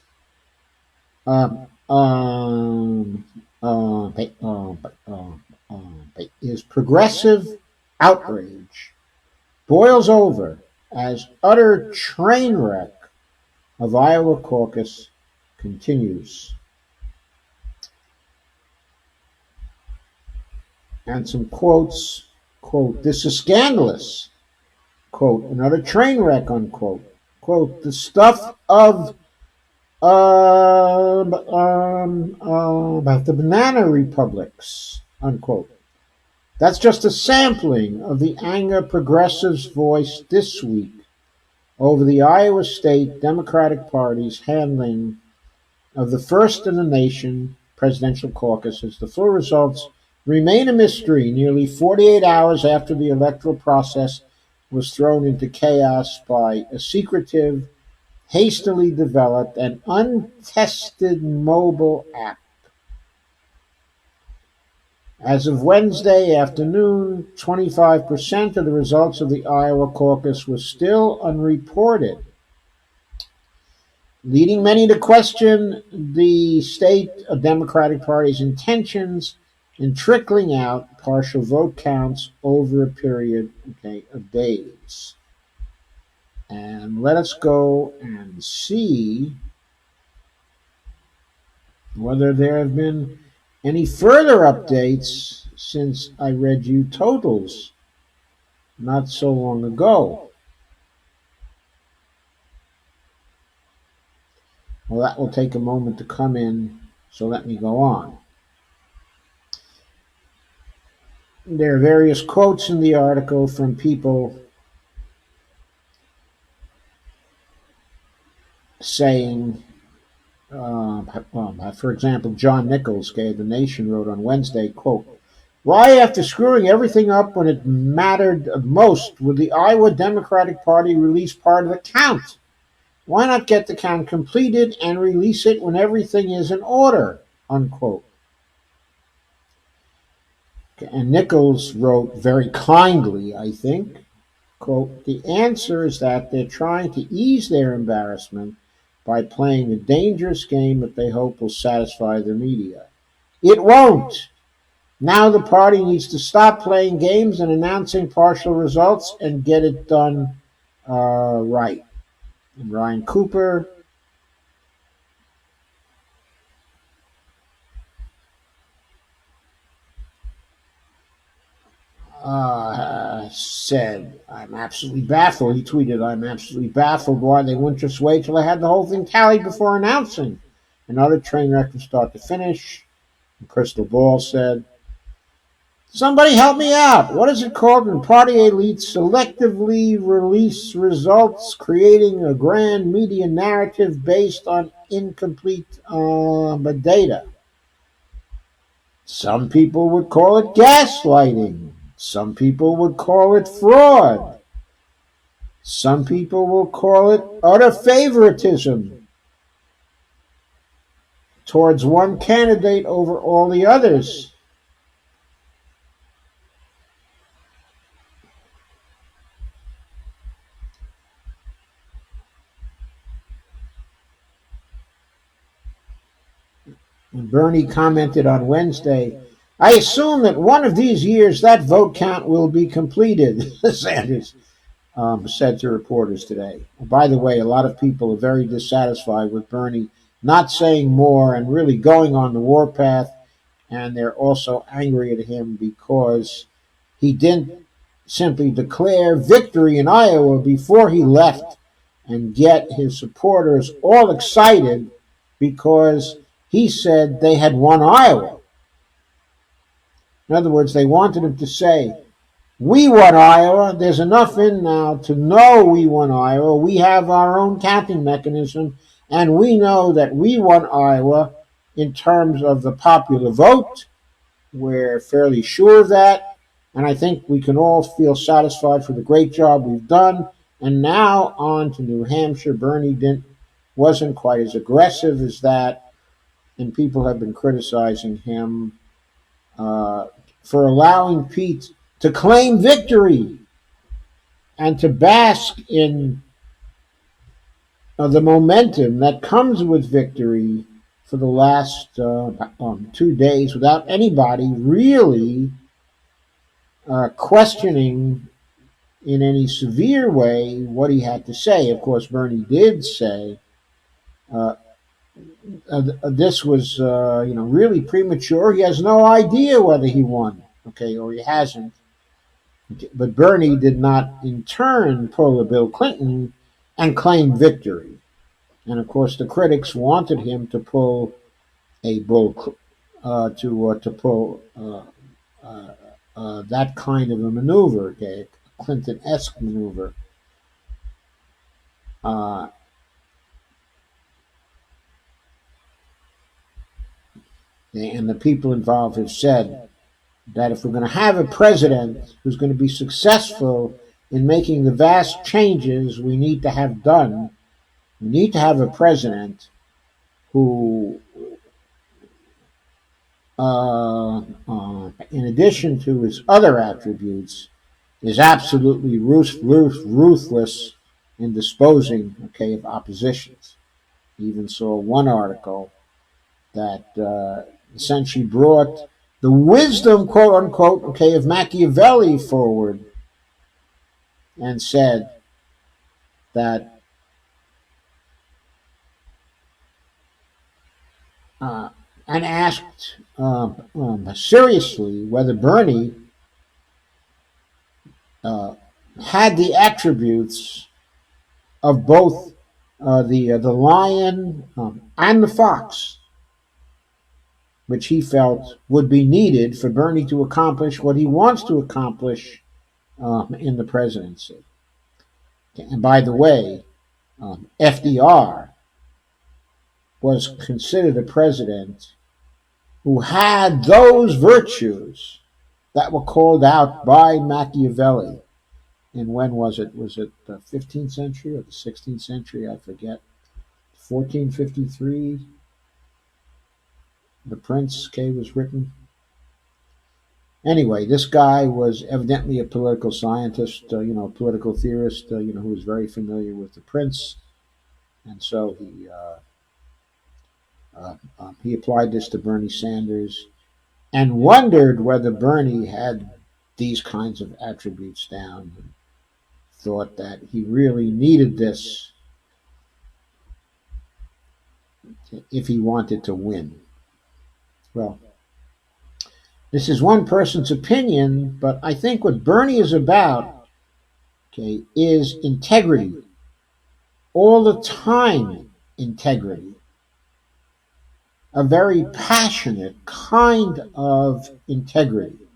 A: um, um, uh, uh, is progressive outrage boils over as utter train wreck of Iowa caucus continues. And some quotes, quote, "This is scandalous," quote, "another train wreck," unquote, quote, "the stuff of about the banana republics," unquote. That's just a sampling of the anger progressives voiced this week over the Iowa State Democratic Party's handling of the first in the nation presidential caucus, as the full results remain a mystery nearly 48 hours after the electoral process was thrown into chaos by a secretive, hastily developed, and untested mobile app. As of Wednesday afternoon, 25% of the results of the Iowa caucus were still unreported, leading many to question the state Democratic Party's intentions in trickling out partial vote counts over a period, okay, of days. And let us go and see whether there have been any further updates since I read you totals not so long ago. Well, that will take a moment to come in, so let me go on. There are various quotes in the article from people saying, for example, John Nichols, okay, The Nation wrote on Wednesday, quote, "Why, after screwing everything up when it mattered most, would the Iowa Democratic Party release part of the count? Why not get the count completed and release it when everything is in order?" Unquote. And Nichols wrote very kindly, I think, quote, "The answer is that they're trying to ease their embarrassment by playing a dangerous game that they hope will satisfy the media. It won't. Now the party needs to stop playing games and announcing partial results and get it done right. And Ryan Cooper said, I'm absolutely baffled. He tweeted, I'm absolutely baffled why they wouldn't just wait till they had the whole thing tallied before announcing. Another train wreck from start to finish. And Crystal Ball said, somebody help me out. What is it called when party elites selectively release results, creating a grand media narrative based on incomplete data? Some people would call it gaslighting. Some people would call it fraud. Some people will call it utter favoritism towards one candidate over all the others. And Bernie commented on Wednesday, I assume that one of these years that vote count will be completed, Sanders said to reporters today. By the way, a lot of people are very dissatisfied with Bernie not saying more and really going on the warpath, and they're also angry at him because he didn't simply declare victory in Iowa before he left and get his supporters all excited because he said they had won Iowa. In other words, they wanted him to say, we won Iowa. There's enough in now to know we won Iowa. We have our own counting mechanism, and we know that we won Iowa in terms of the popular vote. We're fairly sure of that, and I think we can all feel satisfied for the great job we've done. And now on to New Hampshire. Bernie wasn't quite as aggressive as that, and people have been criticizing him uh, for allowing Pete to claim victory and to bask in the momentum that comes with victory for the last 2 days without anybody really questioning in any severe way what he had to say. Of course, Bernie did say uh, this was really premature. He has no idea whether he won, okay, or he hasn't. But Bernie did not in turn pull a Bill Clinton and claim victory. And of course, the critics wanted him to pull a bull to pull that kind of a maneuver, okay, a Clinton-esque maneuver. Uh, and the people involved have said that if we're going to have a president who's going to be successful in making the vast changes we need to have done, we need to have a president who, in addition to his other attributes, is absolutely ruthless in disposing, okay, of oppositions. He even saw one article that essentially brought the wisdom, quote unquote, okay, of Machiavelli forward and said that and asked seriously whether Bernie had the attributes of both the lion and the fox, which he felt would be needed for Bernie to accomplish what he wants to accomplish in the presidency. And by the way, FDR was considered a president who had those virtues that were called out by Machiavelli. And when was it? Was it the 15th century or the 16th century? I forget. 1453, The Prince, was written. Anyway, this guy was evidently a political scientist, political theorist, who was very familiar with the Prince. And so he applied this to Bernie Sanders and wondered whether Bernie had these kinds of attributes down. Thought that he really needed this if he wanted to win. Well, this is one person's opinion, but I think what Bernie is about, okay, is integrity. All the time, integrity. A very passionate kind of integrity,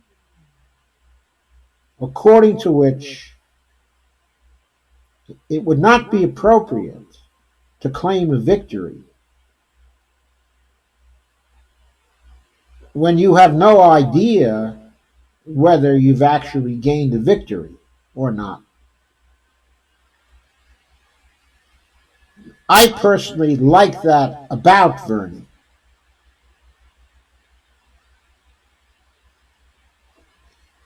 A: according to which it would not be appropriate to claim a victory when you have no idea whether you've actually gained a victory or not. I personally like that about Bernie.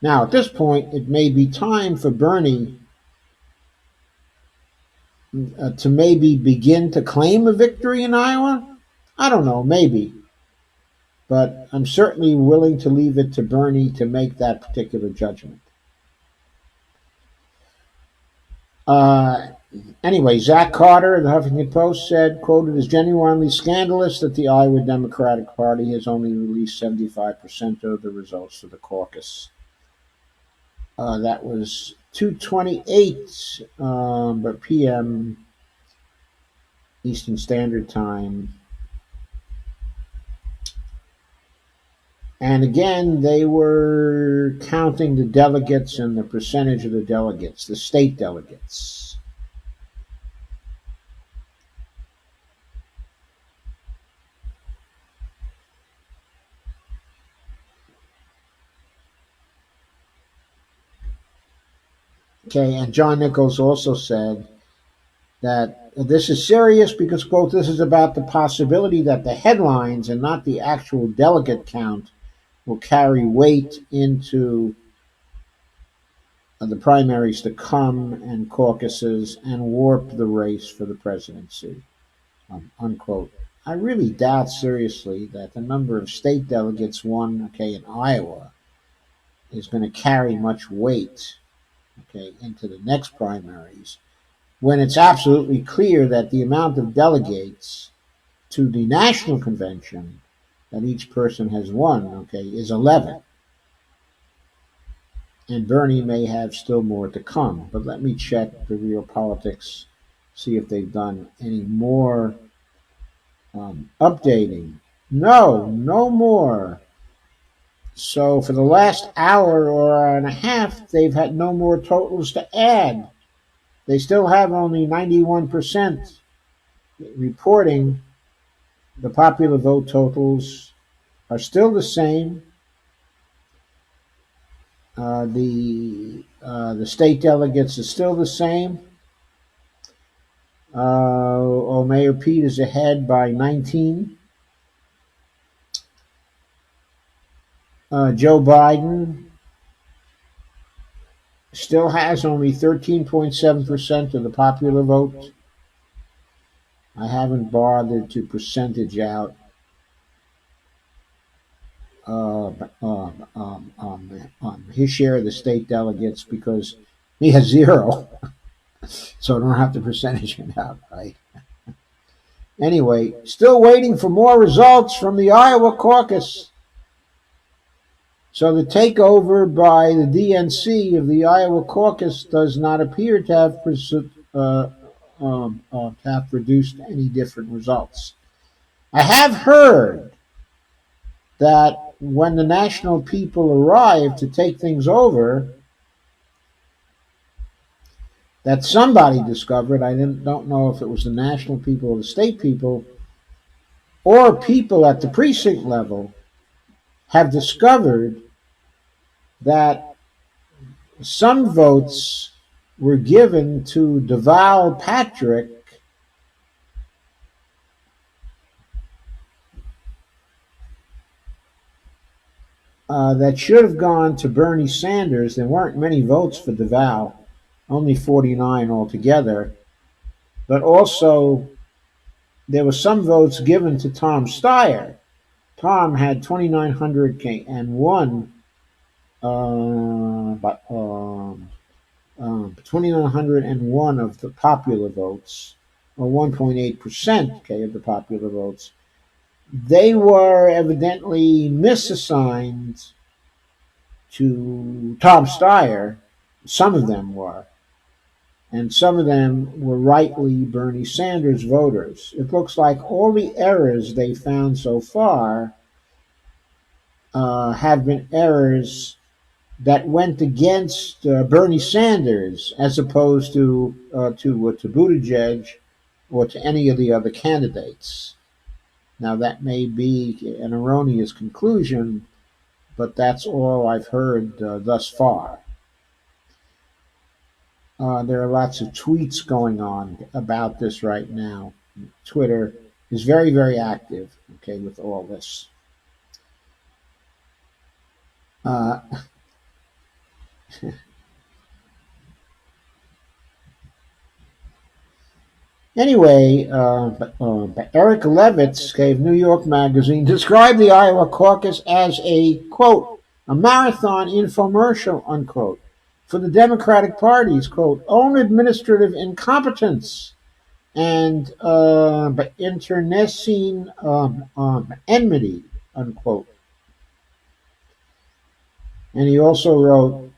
A: Now, at this point, it may be time for Bernie to maybe begin to claim a victory in Iowa. I don't know, maybe. But I'm certainly willing to leave it to Bernie to make that particular judgment. Anyway, Zach Carter of the Huffington Post said, quote, "It is genuinely scandalous that the Iowa Democratic Party has only released 75% of the results for the caucus." That was 2:28 p.m. Eastern Standard Time. And again, they were counting the delegates and the percentage of the delegates, the state delegates. Okay, and John Nichols also said that this is serious because, quote, "this is about the possibility that the headlines and not the actual delegate count will carry weight into the primaries to come and caucuses and warp the race for the presidency," unquote. I really doubt seriously that the number of state delegates won, okay, in Iowa is going to carry much weight, okay, into the next primaries when it's absolutely clear that the amount of delegates to the national convention that each person has won, okay, is 11. And Bernie may have still more to come. But let me check the Real Politics, see if they've done any more updating. No, no more. So for the last hour or and a half, they've had no more totals to add. They still have only 91% reporting. The popular vote totals are still the same. The state delegates are still the same. Mayor Pete is ahead by 19. Joe Biden still has only 13.7% of the popular vote. I haven't bothered to percentage out his share of the state delegates because he has 0. So I don't have to percentage it out, right? Anyway, still waiting for more results from the Iowa caucus. So the takeover by the DNC of the Iowa caucus does not appear to have produced any different results. I have heard that when the national people arrived to take things over, that somebody discovered, I don't know if it was the national people or the state people, or people at the precinct level, have discovered that some votes were given to Deval Patrick that should have gone to Bernie Sanders. There weren't many votes for Deval, only 49 altogether. But also there were some votes given to Tom Steyer. Tom had 2,901, but 2,901 of the popular votes, or 1.8%, okay, of the popular votes. They were evidently misassigned to Tom Steyer. Some of them were, and some of them were rightly Bernie Sanders voters. It looks like all the errors they found so far have been errors that went against Bernie Sanders as opposed to Buttigieg or to any of the other candidates. Now that may be an erroneous conclusion, but that's all I've heard thus far. There are lots of tweets going on about this right now. Twitter is very, very active, okay, with all this. Uh, Anyway, Eric Levitz gave New York Magazine described the Iowa caucus as a, quote, a marathon infomercial, unquote, for the Democratic Party's, quote, own administrative incompetence and internecine enmity, unquote. And he also wrote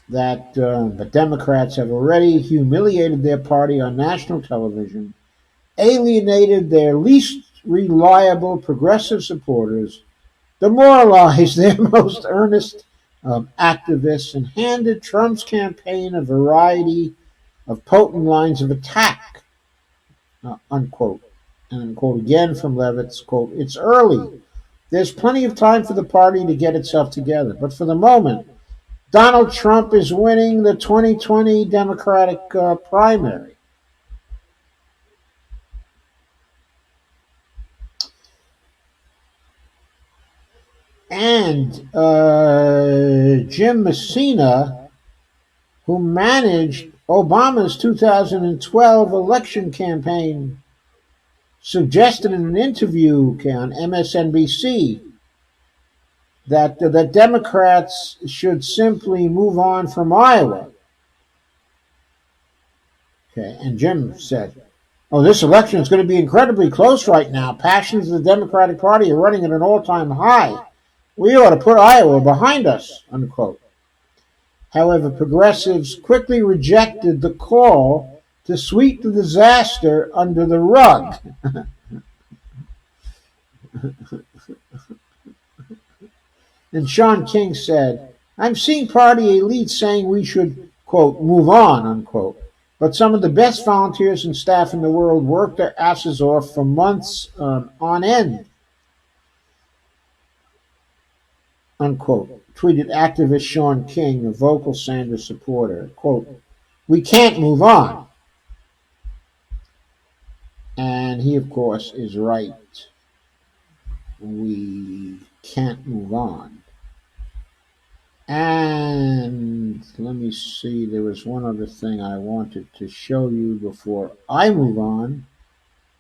A: that the Democrats have already humiliated their party on national television, alienated their least reliable progressive supporters, demoralized their most earnest activists, and handed Trump's campaign a variety of potent lines of attack, unquote. And quote again from Levitz, quote, it's early. There's plenty of time for the party to get itself together. But for the moment, Donald Trump is winning the 2020 Democratic primary. And Jim Messina, who managed Obama's 2012 election campaign, suggested in an interview on MSNBC that the Democrats should simply move on from Iowa. Okay, and Jim said, "Oh, this election is going to be incredibly close right now. Passions of the Democratic Party are running at an all-time high. We ought to put Iowa behind us," unquote. However, progressives quickly rejected the call to sweep the disaster under the rug. And Sean King said, I'm seeing party elites saying we should, quote, move on, unquote. But some of the best volunteers and staff in the world worked their asses off for months on end, unquote, tweeted activist Sean King, a vocal Sanders supporter. Quote, we can't move on. And he, of course, is right. We can't move on. And let me see, there was one other thing I wanted to show you before I move on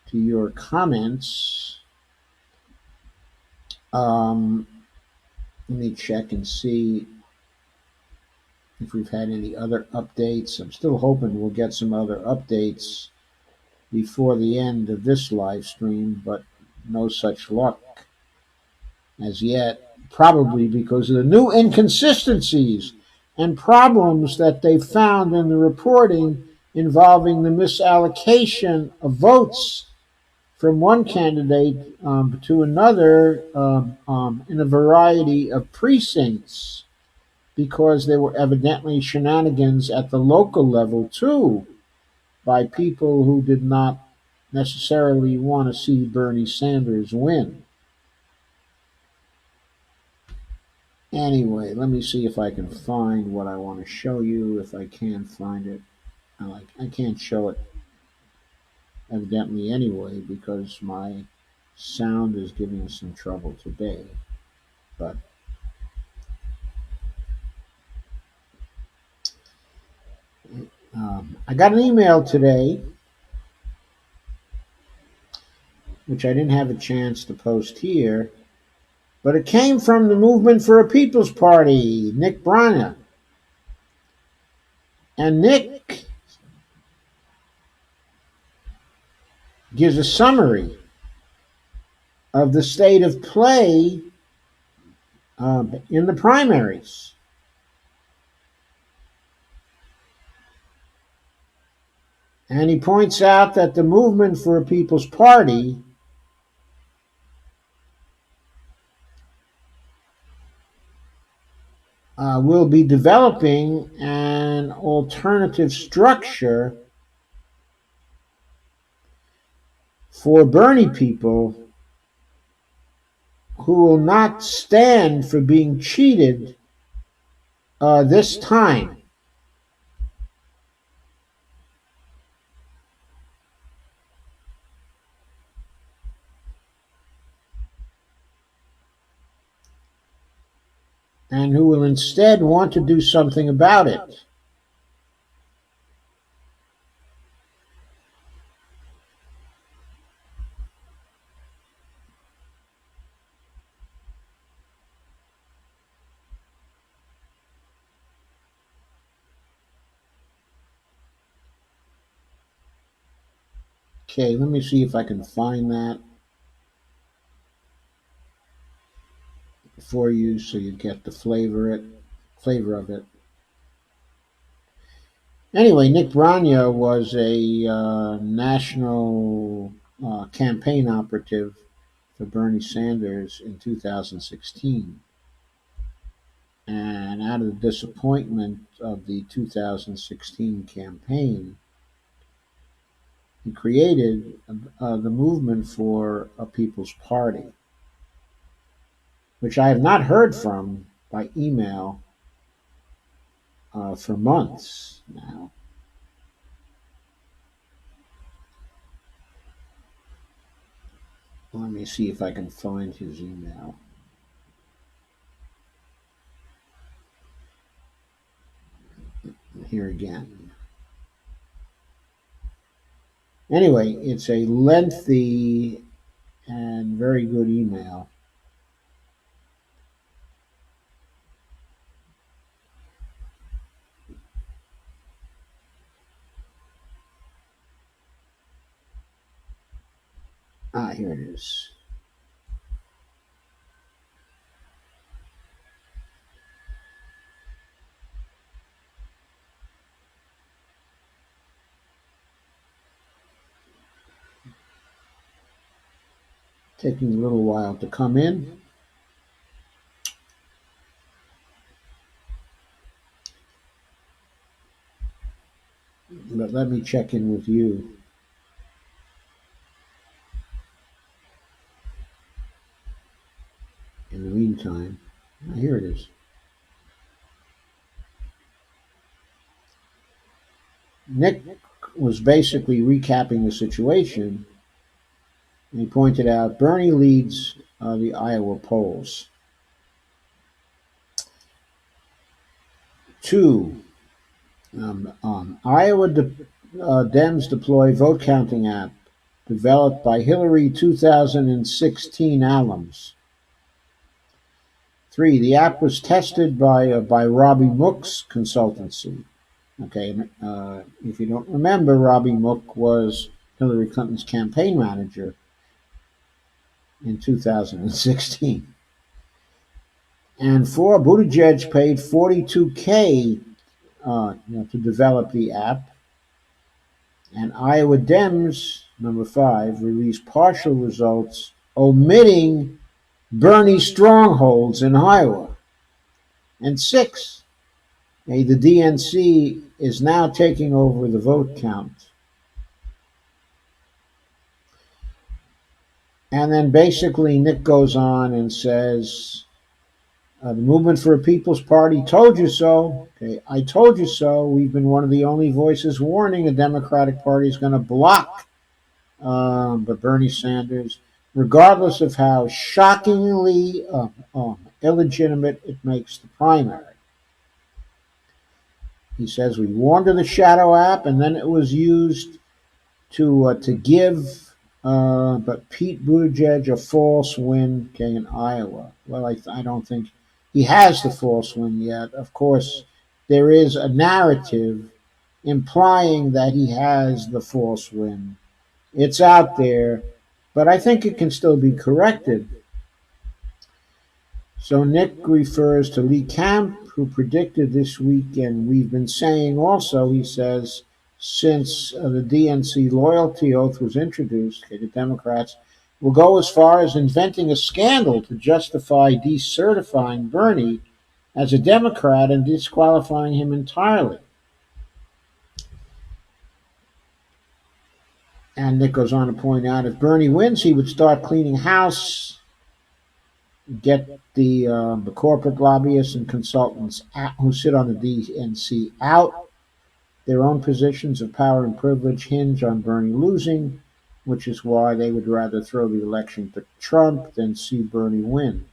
A: to your comments. Let me check and see if we've had any other updates. I'm still hoping we'll get some other updates before the end of this live stream, but no such luck as yet, probably because of the new inconsistencies and problems that they found in the reporting involving the misallocation of votes from one candidate to another in a variety of precincts, because there were evidently shenanigans at the local level too by people who did not necessarily want to see Bernie Sanders win. Anyway, let me see if I can find what I want to show you. If I can find it, I can't show it evidently anyway because my sound is giving us some trouble today. But I got an email today which I didn't have a chance to post here, but it came from the Movement for a People's Party, Nick Brana. And Nick gives a summary of the state of play in the primaries. And he points out that the Movement for a People's Party will be developing an alternative structure for Bernie people who will not stand for being cheated this time. And who will instead want to do something about it. Okay, let me see if I can find that for you so you get the flavor of it. Anyway, Nick Brana was a national campaign operative for Bernie Sanders in 2016. And out of the disappointment of the 2016 campaign, he created the Movement for a People's Party, which I have not heard from by email for months now. Let me see if I can find his email. Here again. Anyway, it's a lengthy and very good email. Here it is. Taking a little while to come in. But let me check in with you. In the meantime, here it is. Nick was basically recapping the situation, and he pointed out Bernie leads the Iowa polls. 2. Iowa Dems deploy vote counting app developed by Hillary 2016 alums. 3. The app was tested by Robbie Mook's consultancy. Okay, if you don't remember, Robbie Mook was Hillary Clinton's campaign manager in 2016. And 4, Buttigieg paid $42K to develop the app. And Iowa Dems, number 5, released partial results omitting Bernie strongholds in Iowa. And 6, the DNC is now taking over the vote count. And then basically Nick goes on and says, the Movement for a People's Party told you so. Okay, I told you so. We've been one of the only voices warning the Democratic Party is going to block but Bernie Sanders, regardless of how shockingly illegitimate it makes the primary. He says we warned of the shadow app, and then it was used to give But Pete Buttigieg, a false win, okay, in Iowa. Well, I don't think he has the false win yet. Of course, there is a narrative implying that he has the false win. It's out there, but I think it can still be corrected. So Nick refers to Lee Camp, who predicted this week, and we've been saying also, he says, since the DNC loyalty oath was introduced, okay, the Democrats will go as far as inventing a scandal to justify decertifying Bernie as a Democrat and disqualifying him entirely. And Nick goes on to point out if Bernie wins, he would start cleaning house, get the corporate lobbyists and consultants who sit on the DNC out. Their own positions of power and privilege hinge on Bernie losing, which is why they would rather throw the election to Trump than see Bernie win.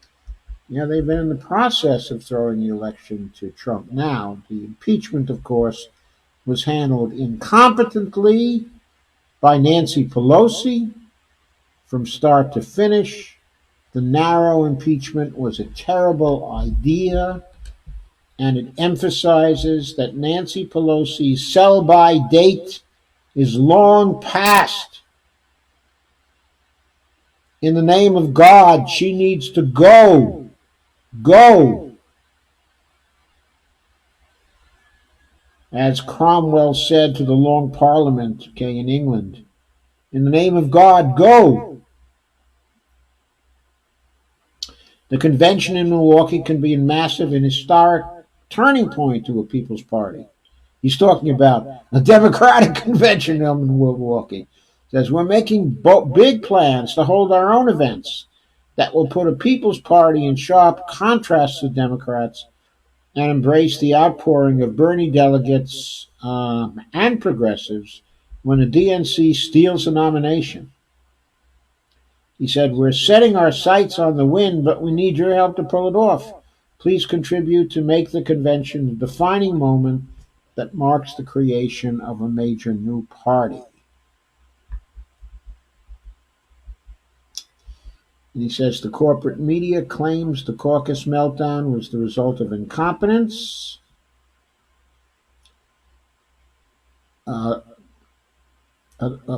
A: You know, they've been in the process of throwing the election to Trump now. The impeachment, of course, was handled incompetently by Nancy Pelosi from start to finish. The narrow impeachment was a terrible idea, and it emphasizes that Nancy Pelosi's sell-by date is long past. In the name of God, she needs to go. Go. As Cromwell said to the Long Parliament, okay, in England, in the name of God, go. The convention in Milwaukee can be a massive and historic turning point to a People's Party. He's talking about a Democratic convention in Milwaukee. Says we're making big plans to hold our own events that will put a People's Party in sharp contrast to Democrats and embrace the outpouring of Bernie delegates and progressives when the DNC steals the nomination. He said, we're setting our sights on the win, but we need your help to pull it off. Please contribute to make the convention the defining moment that marks the creation of a major new party. And he says the corporate media claims the caucus meltdown was the result of incompetence.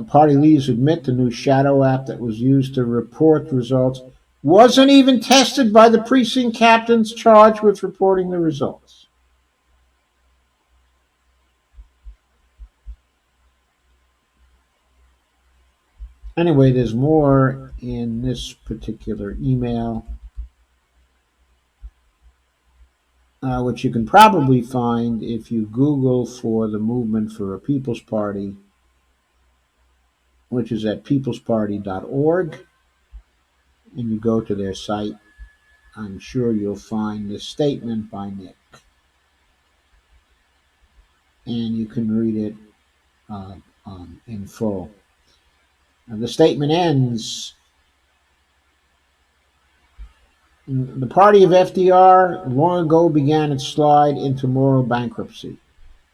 A: Party leaders admit the new shadow app that was used to report the results wasn't even tested by the precinct captains charged with reporting the results. Anyway, there's more in this particular email, which you can probably find if you Google for the Movement for a People's Party, which is at peoplesparty.org, and you go to their site. I'm sure you'll find this statement by Nick. And you can read it in full. And the statement ends, the party of FDR long ago began its slide into moral bankruptcy.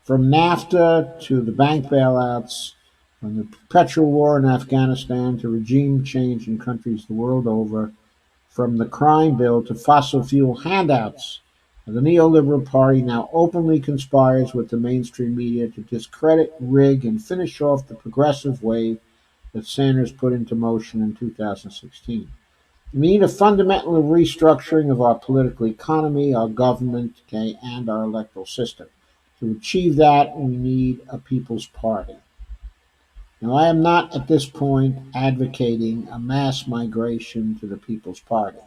A: From NAFTA to the bank bailouts, from the perpetual war in Afghanistan to regime change in countries the world over, from the crime bill to fossil fuel handouts, the neoliberal party now openly conspires with the mainstream media to discredit, rig, and finish off the progressive wave that Sanders put into motion in 2016. We need a fundamental restructuring of our political economy, our government, okay, and our electoral system. To achieve that, we need a People's Party. Now, I am not at this point advocating a mass migration to the People's Party.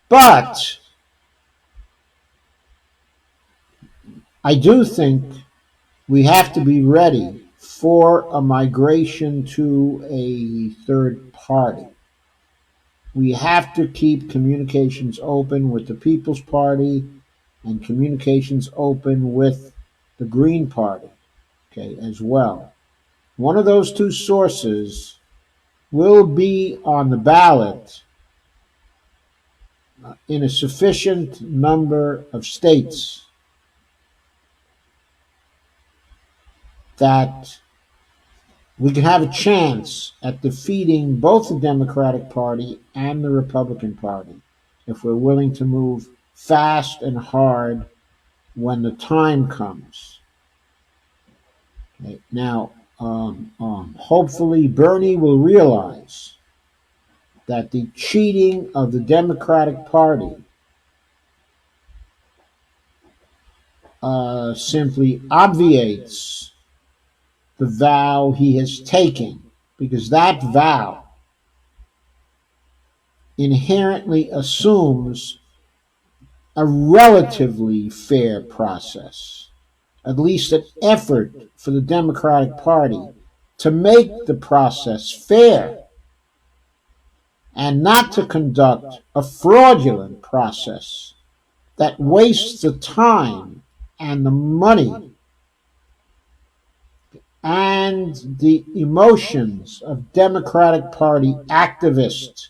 A: But I do think we have to be ready for a migration to a third party. We have to keep communications open with the People's Party and communications open with the Green Party, okay, as well. One of those two sources will be on the ballot in a sufficient number of states that we can have a chance at defeating both the Democratic Party and the Republican Party if we're willing to move fast and hard when the time comes. Okay. Now, hopefully, Bernie will realize that the cheating of the Democratic Party simply obviates the vow he has taken, because that vow inherently assumes a relatively fair process, at least an effort for the Democratic Party to make the process fair and not to conduct a fraudulent process that wastes the time and the money and the emotions of Democratic Party activists.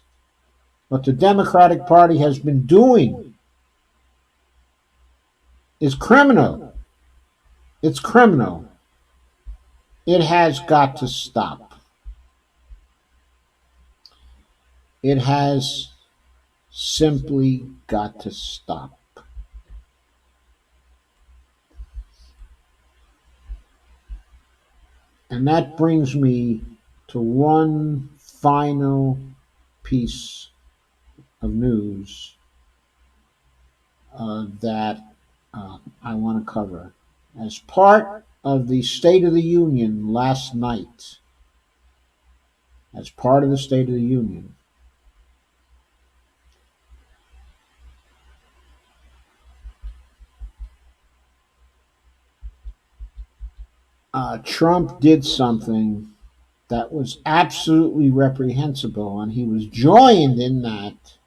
A: What the Democratic Party has been doing is criminal. It's criminal. It has got to stop. It has simply got to stop. And that brings me to one final piece of news that I want to cover. As part of the State of the Union last night, as part of the State of the Union, Trump did something that was absolutely reprehensible, and he was joined in that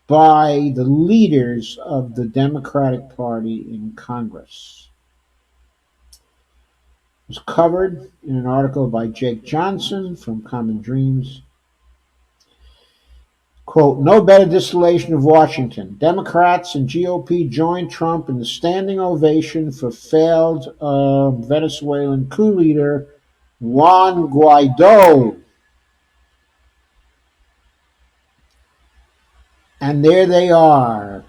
A: by the leaders of the Democratic Party in Congress. It was covered in an article by Jake Johnson from Common Dreams. Quote, no better distillation of Washington. Democrats and GOP joined Trump in the standing ovation for failed Venezuelan coup leader Juan Guaido. And there they are.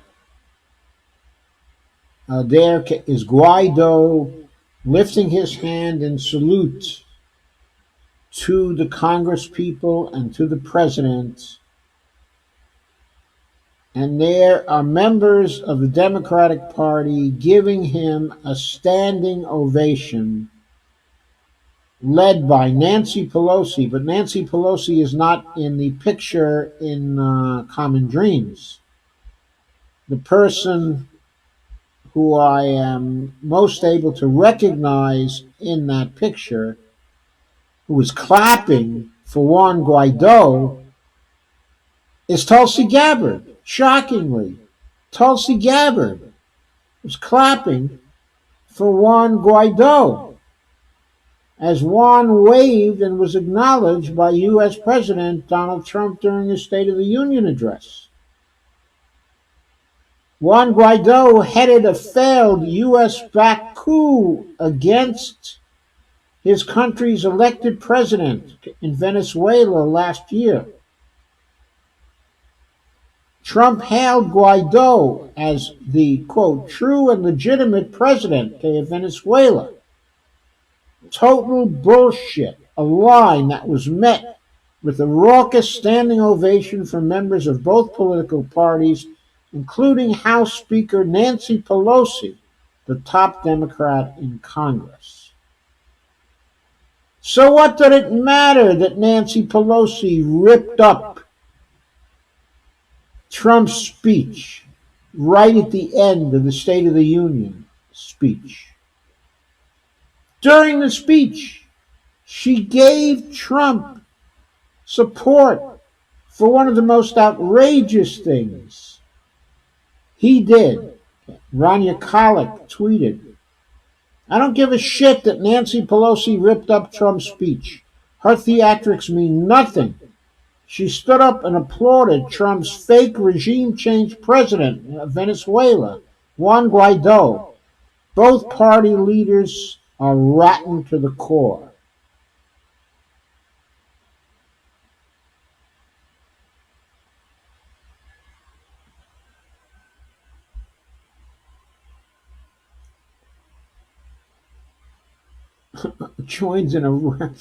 A: There is Guaido lifting his hand in salute to the Congress people and to the president. And there are members of the Democratic Party giving him a standing ovation, led by Nancy Pelosi. But Nancy Pelosi is not in the picture in Common Dreams. The person who I am most able to recognize in that picture, who was clapping for Juan Guaido, is Tulsi Gabbard. Shockingly, Tulsi Gabbard was clapping for Juan Guaido as Juan waved and was acknowledged by U.S. President Donald Trump during his State of the Union address. Juan Guaido headed a failed U.S.-backed coup against his country's elected president in Venezuela last year. Trump hailed Guaido as the, quote, true and legitimate president of Venezuela. Total bullshit, a line that was met with a raucous standing ovation from members of both political parties, including House Speaker Nancy Pelosi, the top Democrat in Congress. So what did it matter that Nancy Pelosi ripped up Trump's speech right at the end of the State of the Union speech? During the speech, she gave Trump support for one of the most outrageous things he did. Rania Khalek tweeted, I don't give a shit that Nancy Pelosi ripped up Trump's speech. Her theatrics mean nothing. She stood up and applauded Trump's fake regime change president of Venezuela, Juan Guaido. Both party leaders are rotten to the core. joins in a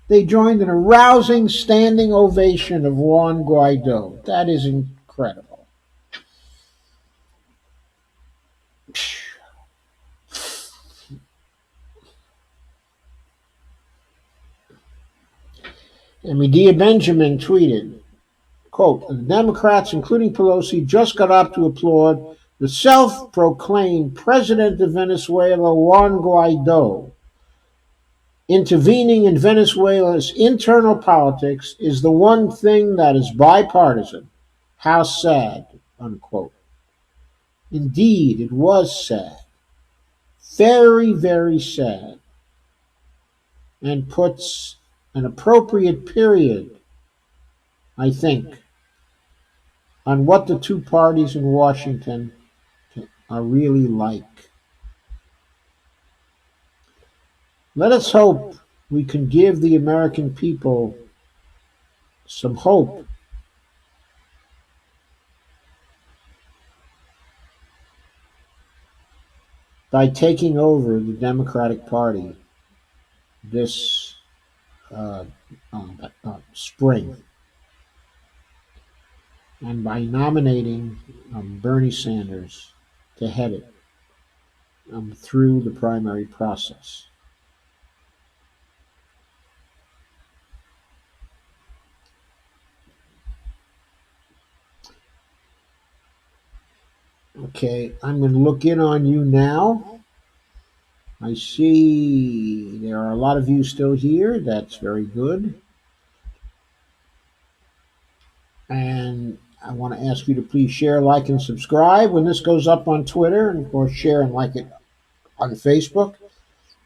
A: they joined in a rousing standing ovation of Juan Guaido. That is incredible. And Medea Benjamin tweeted, quote, the Democrats, including Pelosi, just got up to applaud the self-proclaimed president of Venezuela, Juan Guaido. Intervening in Venezuela's internal politics is the one thing that is bipartisan. How sad, unquote. Indeed, it was sad. Very, very sad. And puts an appropriate period, I think, on what the two parties in Washington are really like. Let us hope we can give the American people some hope by taking over the Democratic Party this uh, spring and by nominating Bernie Sanders to head it through the primary process. Okay, I'm going to look in on you now. I see there are a lot of you still here. That's very good. And I want to ask you to please share, like, and subscribe when this goes up on Twitter, and of course share and like it on Facebook.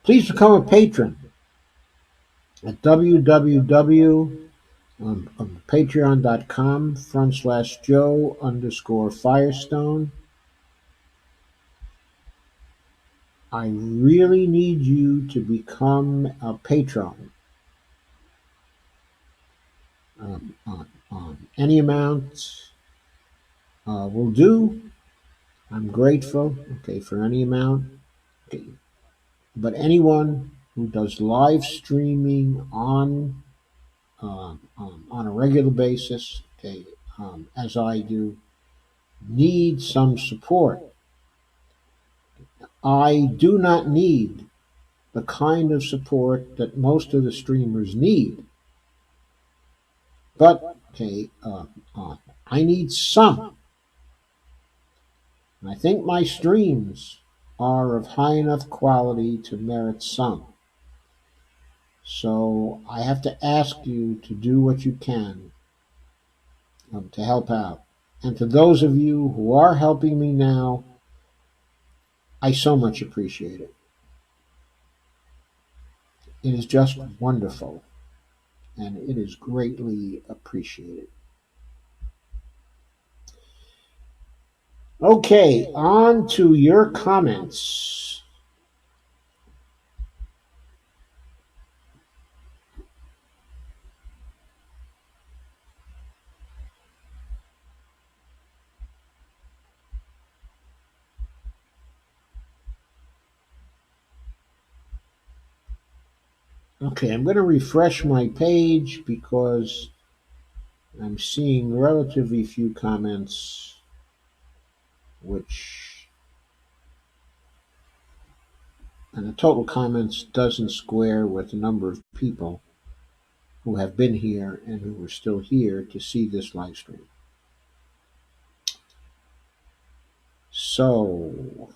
A: Please become a patron at www.patreon.com/Joe_Firestone. I really need you to become a patron. Any amount will do. I'm grateful, okay, for any amount. Okay. But anyone who does live streaming on a regular basis, okay, as I do, needs some support. I do not need the kind of support that most of the streamers need, but okay, I need some. And I think my streams are of high enough quality to merit some. So I have to ask you to do what you can to help out. And to those of you who are helping me now, I so much appreciate it. It is just wonderful, and it is greatly appreciated. Okay, on to your comments. Okay, I'm going to refresh my page because I'm seeing relatively few comments, and the total comments doesn't square with the number of people who have been here and who are still here to see this live stream. So,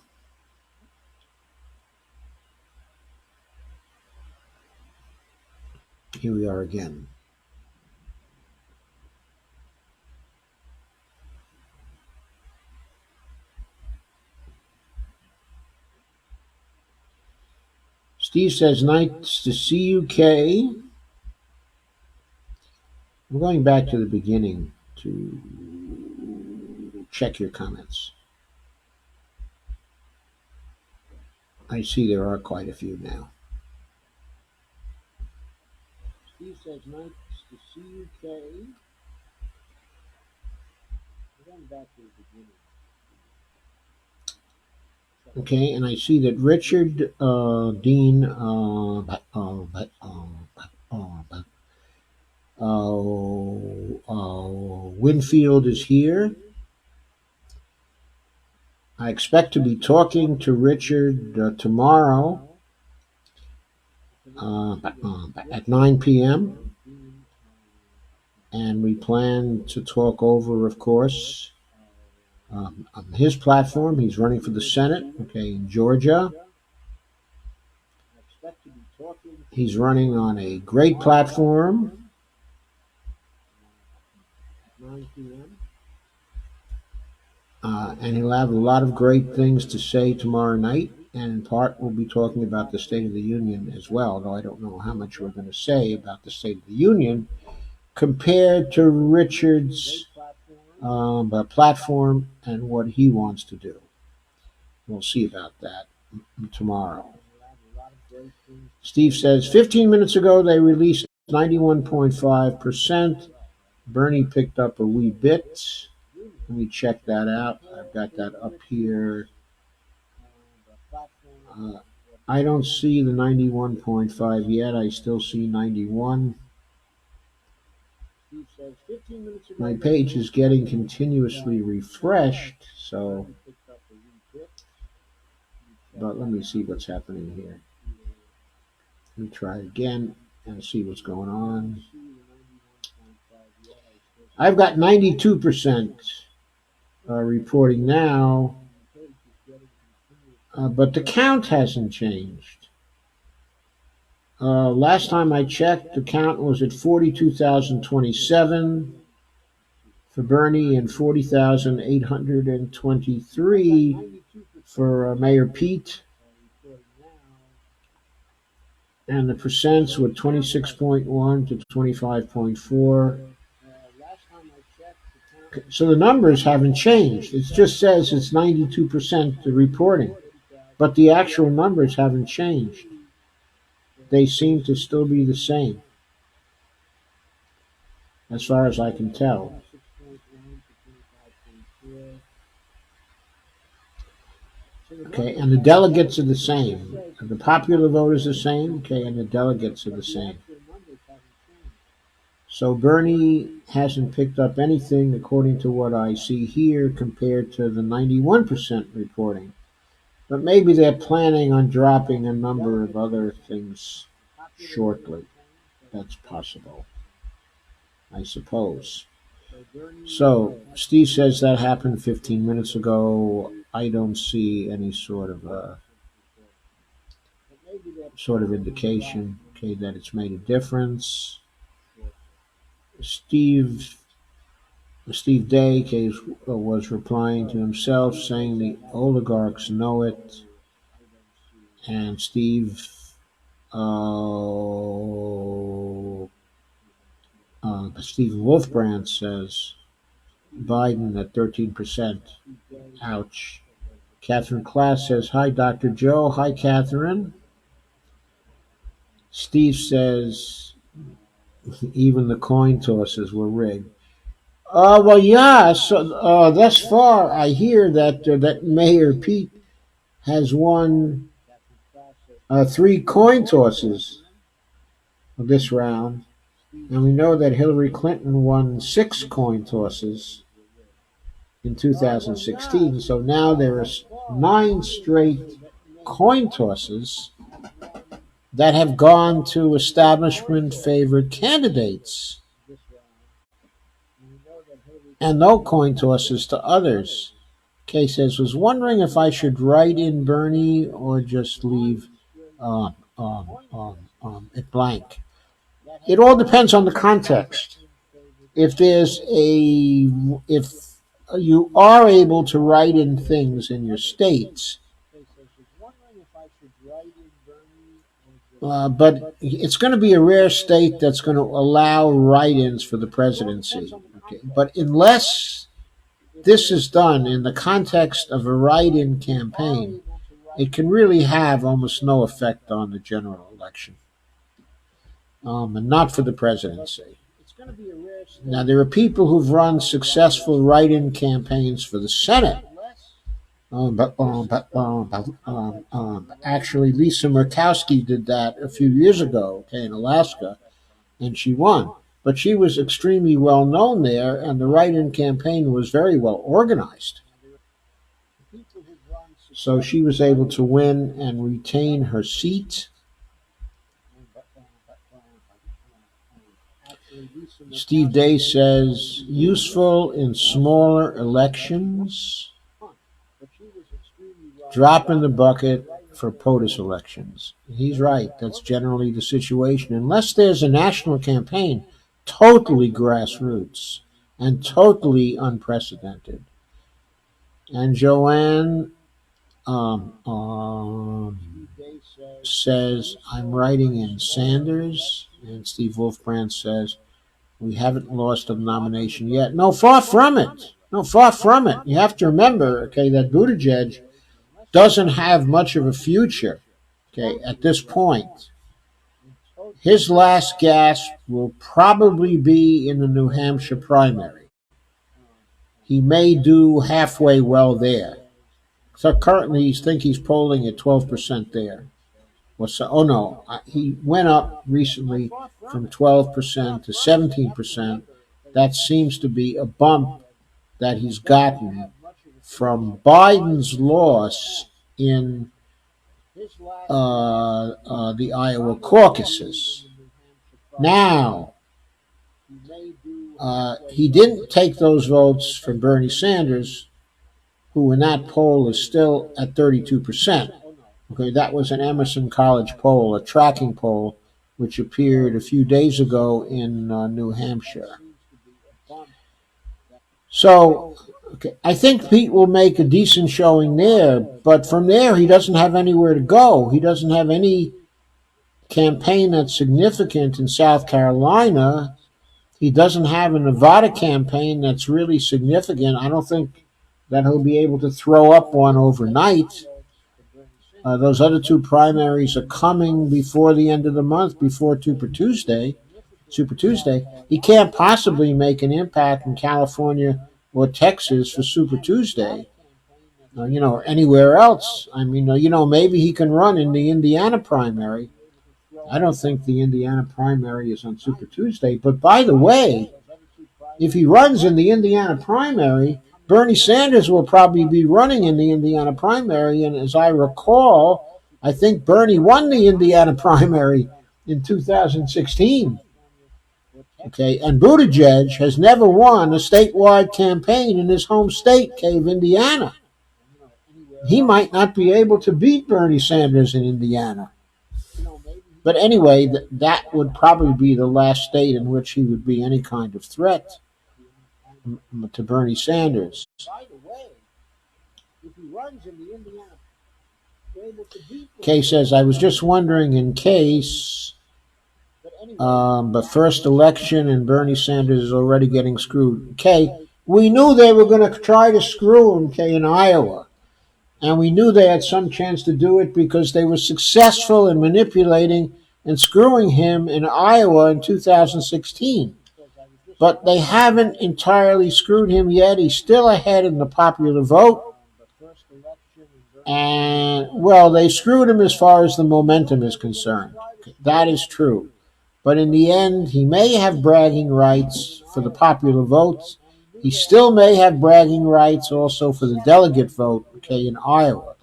A: here we are again. Steve says, nice to see you, Kay. I'm going back to the beginning to check your comments. I see there are quite a few now. Steve says, nice to see you, Kay. I'm going back to the beginning. Check Okay, and I see that Richard Dean Winfield is here. I expect to be talking to Richard tomorrow at 9 p.m. And we plan to talk over, of course, on his platform. He's running for the Senate, okay, in Georgia. He's running on a great platform. And he'll have a lot of great things to say tomorrow night. And in part, we'll be talking about the State of the Union as well, though I don't know how much we're going to say about the State of the Union compared to Richard's platform and what he wants to do. We'll see about that tomorrow. Steve says 15 minutes ago they released 91.5%. Bernie picked up a wee bit. Let me check that out. I've got that up here. I don't see the 91.5 yet. I still see 91. My page is getting continuously refreshed, so. But let me see what's happening here. Let me try again and see what's going on. I've got 92% reporting now, but the count hasn't changed. Last time I checked, the count was at 42,027 for Bernie and 40,823 for Mayor Pete. And the percents were 26.1 to 25.4. So the numbers haven't changed. It just says it's 92% the reporting, but the actual numbers haven't changed. They seem to still be the same, as far as I can tell. Okay, and the delegates are the same. The popular vote is the same, okay, and the delegates are the same. So Bernie hasn't picked up anything according to what I see here compared to the 91% reporting. But maybe they're planning on dropping a number of other things shortly. That's possible, I suppose. So Steve says that happened 15 minutes ago. I don't see any sort of indication, okay, that it's made a difference. Steve Day was replying to himself, saying the oligarchs know it, and Stephen Wolfbrand says Biden at 13%. Ouch. Catherine Klass says, hi, Dr. Joe. Hi, Catherine. Steve says, even the coin tosses were rigged. Well, yeah. So thus far, I hear that Mayor Pete has won 3 coin tosses of this round, and we know that Hillary Clinton won 6 coin tosses in 2016. So now there are 9 straight coin tosses that have gone to establishment-favored candidates, and no coin tosses to others. Kay says, was wondering if I should write in Bernie or just leave it blank. It all depends on the context. If you are able to write in things in your states, but it's going to be a rare state that's going to allow write-ins for the presidency. Okay? But unless this is done in the context of a write-in campaign, it can really have almost no effect on the general election, and not for the presidency. Now, there are people who've run successful write-in campaigns for the Senate, Actually, Lisa Murkowski did that a few years ago, okay, in Alaska, and she won. But she was extremely well known there, and the write-in campaign was very well organized. So she was able to win and retain her seat. Steve Day says useful in smaller elections, drop in the bucket for POTUS elections. He's right. That's generally the situation. Unless there's a national campaign, totally grassroots and totally unprecedented. And Joanne says, I'm writing in Sanders. And Steve Wolfbrand says, we haven't lost a nomination yet. No, far from it. No, far from it. You have to remember, okay, that Buttigieg doesn't have much of a future, okay, at this point. His last gasp will probably be in the New Hampshire primary. He may do halfway well there. So currently, he's polling at 12% there. Oh no, he went up recently from 12% to 17%. That seems to be a bump that he's gotten from Biden's loss in the Iowa caucuses. Now, he didn't take those votes from Bernie Sanders, who in that poll is still at 32%. Okay, that was an Emerson College poll, a tracking poll, which appeared a few days ago in New Hampshire. So, okay, I think Pete will make a decent showing there, but from there he doesn't have anywhere to go. He doesn't have any campaign that's significant in South Carolina. He doesn't have a Nevada campaign that's really significant. I don't think that he'll be able to throw up one overnight. Those other two primaries are coming before the end of the month, before Super Tuesday. He can't possibly make an impact in California or Texas for Super Tuesday, or anywhere else. I mean, maybe he can run in the Indiana primary. I don't think the Indiana primary is on Super Tuesday. But by the way, if he runs in the Indiana primary, Bernie Sanders will probably be running in the Indiana primary. And as I recall, I think Bernie won the Indiana primary in 2016. Okay, and Buttigieg has never won a statewide campaign in his home state, Cave, Indiana. He might not be able to beat Bernie Sanders in Indiana. But anyway, that would probably be the last state in which he would be any kind of threat to Bernie Sanders. Kay says, I was just wondering in case, but first election and Bernie Sanders is already getting screwed. Kay, we knew they were going to try to screw him, Kay, in Iowa. And we knew they had some chance to do it because they were successful in manipulating and screwing him in Iowa in 2016. But they haven't entirely screwed him yet. He's still ahead in the popular vote. And, well, they screwed him as far as the momentum is concerned. That is true. But in the end, he may have bragging rights for the popular votes. He still may have bragging rights also for the delegate vote, okay, in Iowa.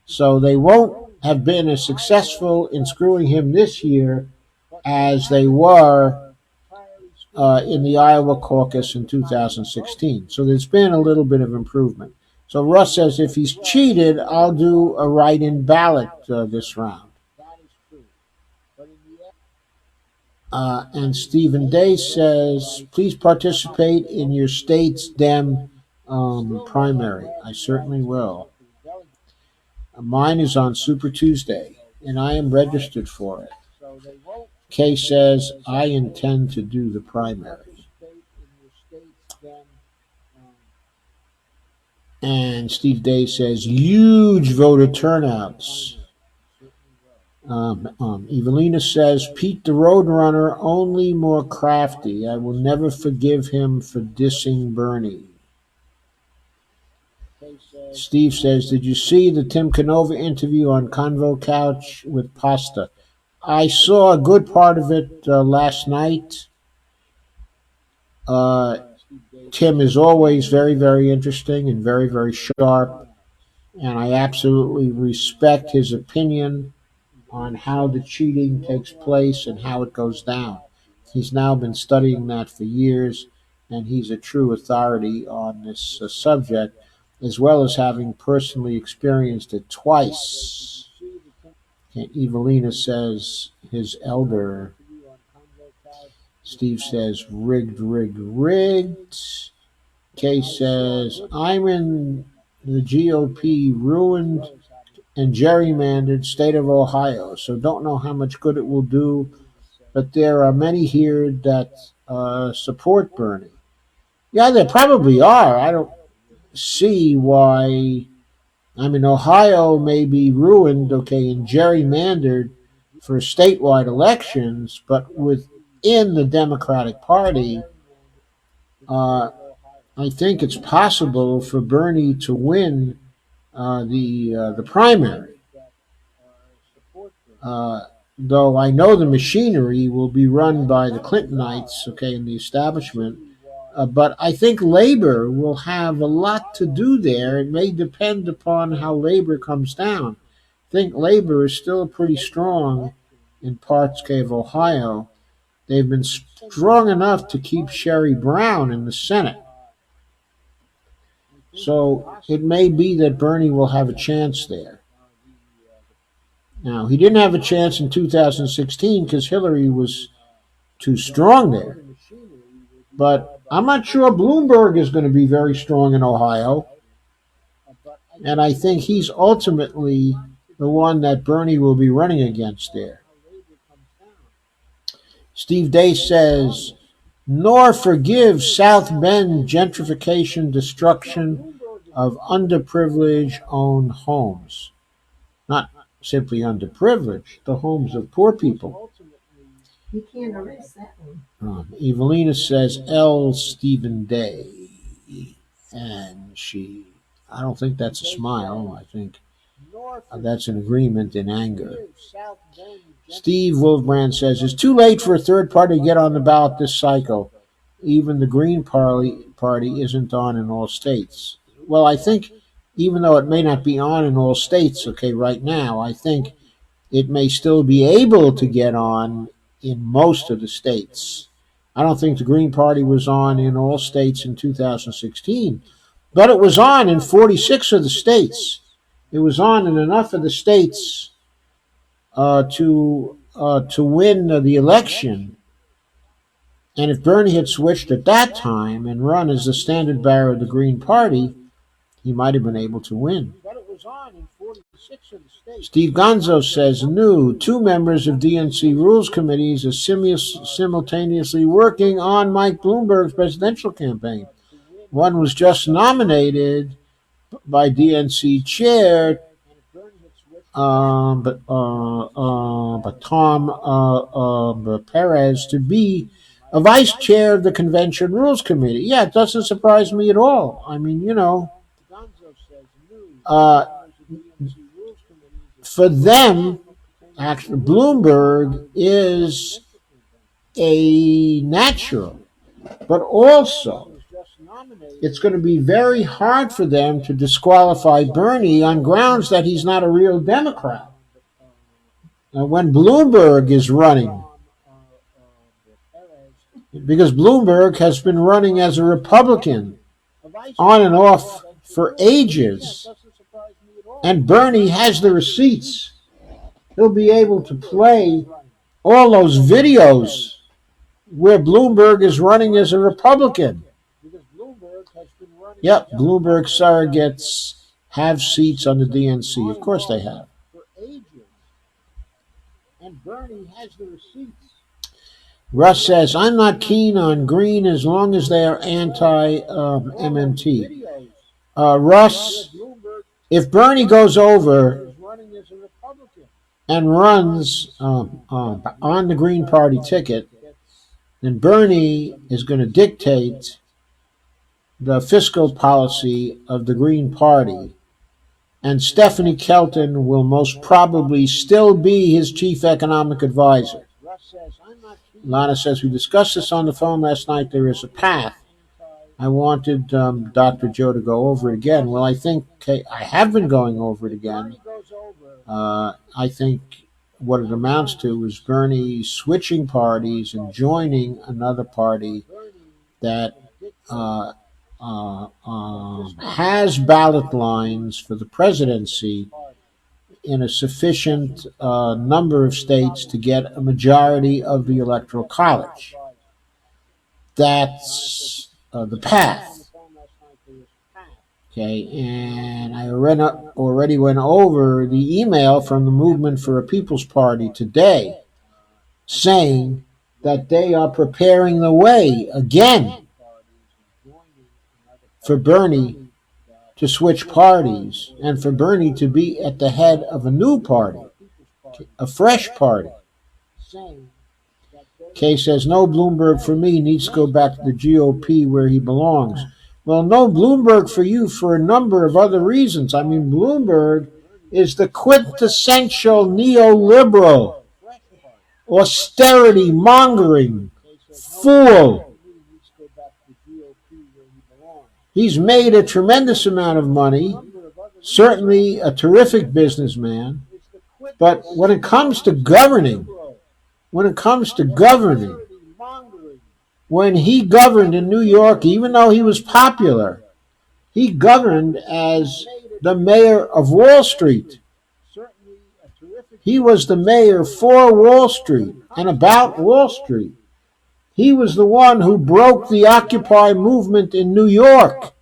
A: So they won't have been as successful in screwing him this year as they were in the Iowa caucus in 2016. So there's been a little bit of improvement. So Russ says, if he's cheated, I'll do a write-in ballot this round. And Stephen Day says, please participate in your state's Dem primary. I certainly will. Mine is on Super Tuesday, and I am registered for it. Kay says, I intend to do the primary. And Steve Day says, huge voter turnouts. Evelina says, Pete the Roadrunner, only more crafty. I will never forgive him for dissing Bernie. Steve says, did you see the Tim Canova interview on Convo Couch with Pasta? I saw a good part of it last night. Tim is always very, very interesting and very, very sharp, and I absolutely respect his opinion on how the cheating takes place and how it goes down. He's now been studying that for years, and he's a true authority on this subject, as well as having personally experienced it twice. And Evelina says his elder. Steve says rigged, rigged, rigged. Kay says I'm in the GOP ruined and gerrymandered state of Ohio, so don't know how much good it will do, but there are many here that support Bernie. Yeah, there probably are. I don't see why. I mean, Ohio may be ruined, okay, and gerrymandered for statewide elections, but within the Democratic Party, I think it's possible for Bernie to win the primary. Though I know the machinery will be run by the Clintonites, okay, in the establishment. But I think labor will have a lot to do there. It may depend upon how labor comes down. I think labor is still pretty strong in parts of Ohio. They've been strong enough to keep Sherry Brown in the Senate. So it may be that Bernie will have a chance there. Now, he didn't have a chance in 2016 because Hillary was too strong there. But I'm not sure Bloomberg is going to be very strong in Ohio. And I think he's ultimately the one that Bernie will be running against there. Steve Day says, nor forgive South Bend gentrification destruction of underprivileged owned homes. Not simply underprivileged, the homes of poor people.
B: You can't erase that one.
A: Evelina says L. Stephen Day. And I don't think that's a smile. I think that's an agreement in anger. Steve Wolfbrand says, it's too late for a third party to get on the ballot this cycle. Even the Green Party isn't on in all states. Well, I think even though it may not be on in all states, okay, right now, I think it may still be able to get on in most of the states. I don't think the Green Party was on in all states in 2016, but it was on in 46 of the states. It was on in enough of the states to win the election. And if Bernie had switched at that time and run as the standard bearer of the Green Party, he might have been able to win. Steve Gonzo says, new 2 members of DNC Rules Committees are simultaneously working on Mike Bloomberg's presidential campaign. One was just nominated by DNC Chair, but Tom Perez to be a vice chair of the Convention Rules Committee. Yeah, it doesn't surprise me at all. I mean, for them, actually, Bloomberg is a natural, but also it's going to be very hard for them to disqualify Bernie on grounds that he's not a real Democrat. When Bloomberg is running, because Bloomberg has been running as a Republican on and off for ages, and Bernie has the receipts. He'll be able to play all those videos where Bloomberg is running as a Republican. Yep, Bloomberg surrogates have seats on the DNC. Of course they have. Russ says, I'm not keen on Green as long as they are anti-MMT. Russ, if Bernie goes over and runs on the Green Party ticket, then Bernie is going to dictate the fiscal policy of the Green Party, and Stephanie Kelton will most probably still be his chief economic advisor. Lana says, we discussed this on the phone last night. There is a path. I wanted Dr. Joe to go over it again. Well, I think I have been going over it again. I think what it amounts to is Bernie switching parties and joining another party that has ballot lines for the presidency in a sufficient number of states to get a majority of the Electoral College. That's the path. Okay, and I already went over the email from the Movement for a People's Party today saying that they are preparing the way again for Bernie to switch parties and for Bernie to be at the head of a new party, a fresh party. Kay says, no Bloomberg for me, needs to go back to the GOP where he belongs. Well, no Bloomberg for you for a number of other reasons. I mean, Bloomberg is the quintessential neoliberal, austerity mongering fool. He's made a tremendous amount of money, certainly a terrific businessman, but when it comes to governing, when he governed in New York, even though he was popular, he governed as the mayor of Wall Street. He was the mayor for Wall Street and about Wall Street. He was the one who broke the Occupy movement in New York.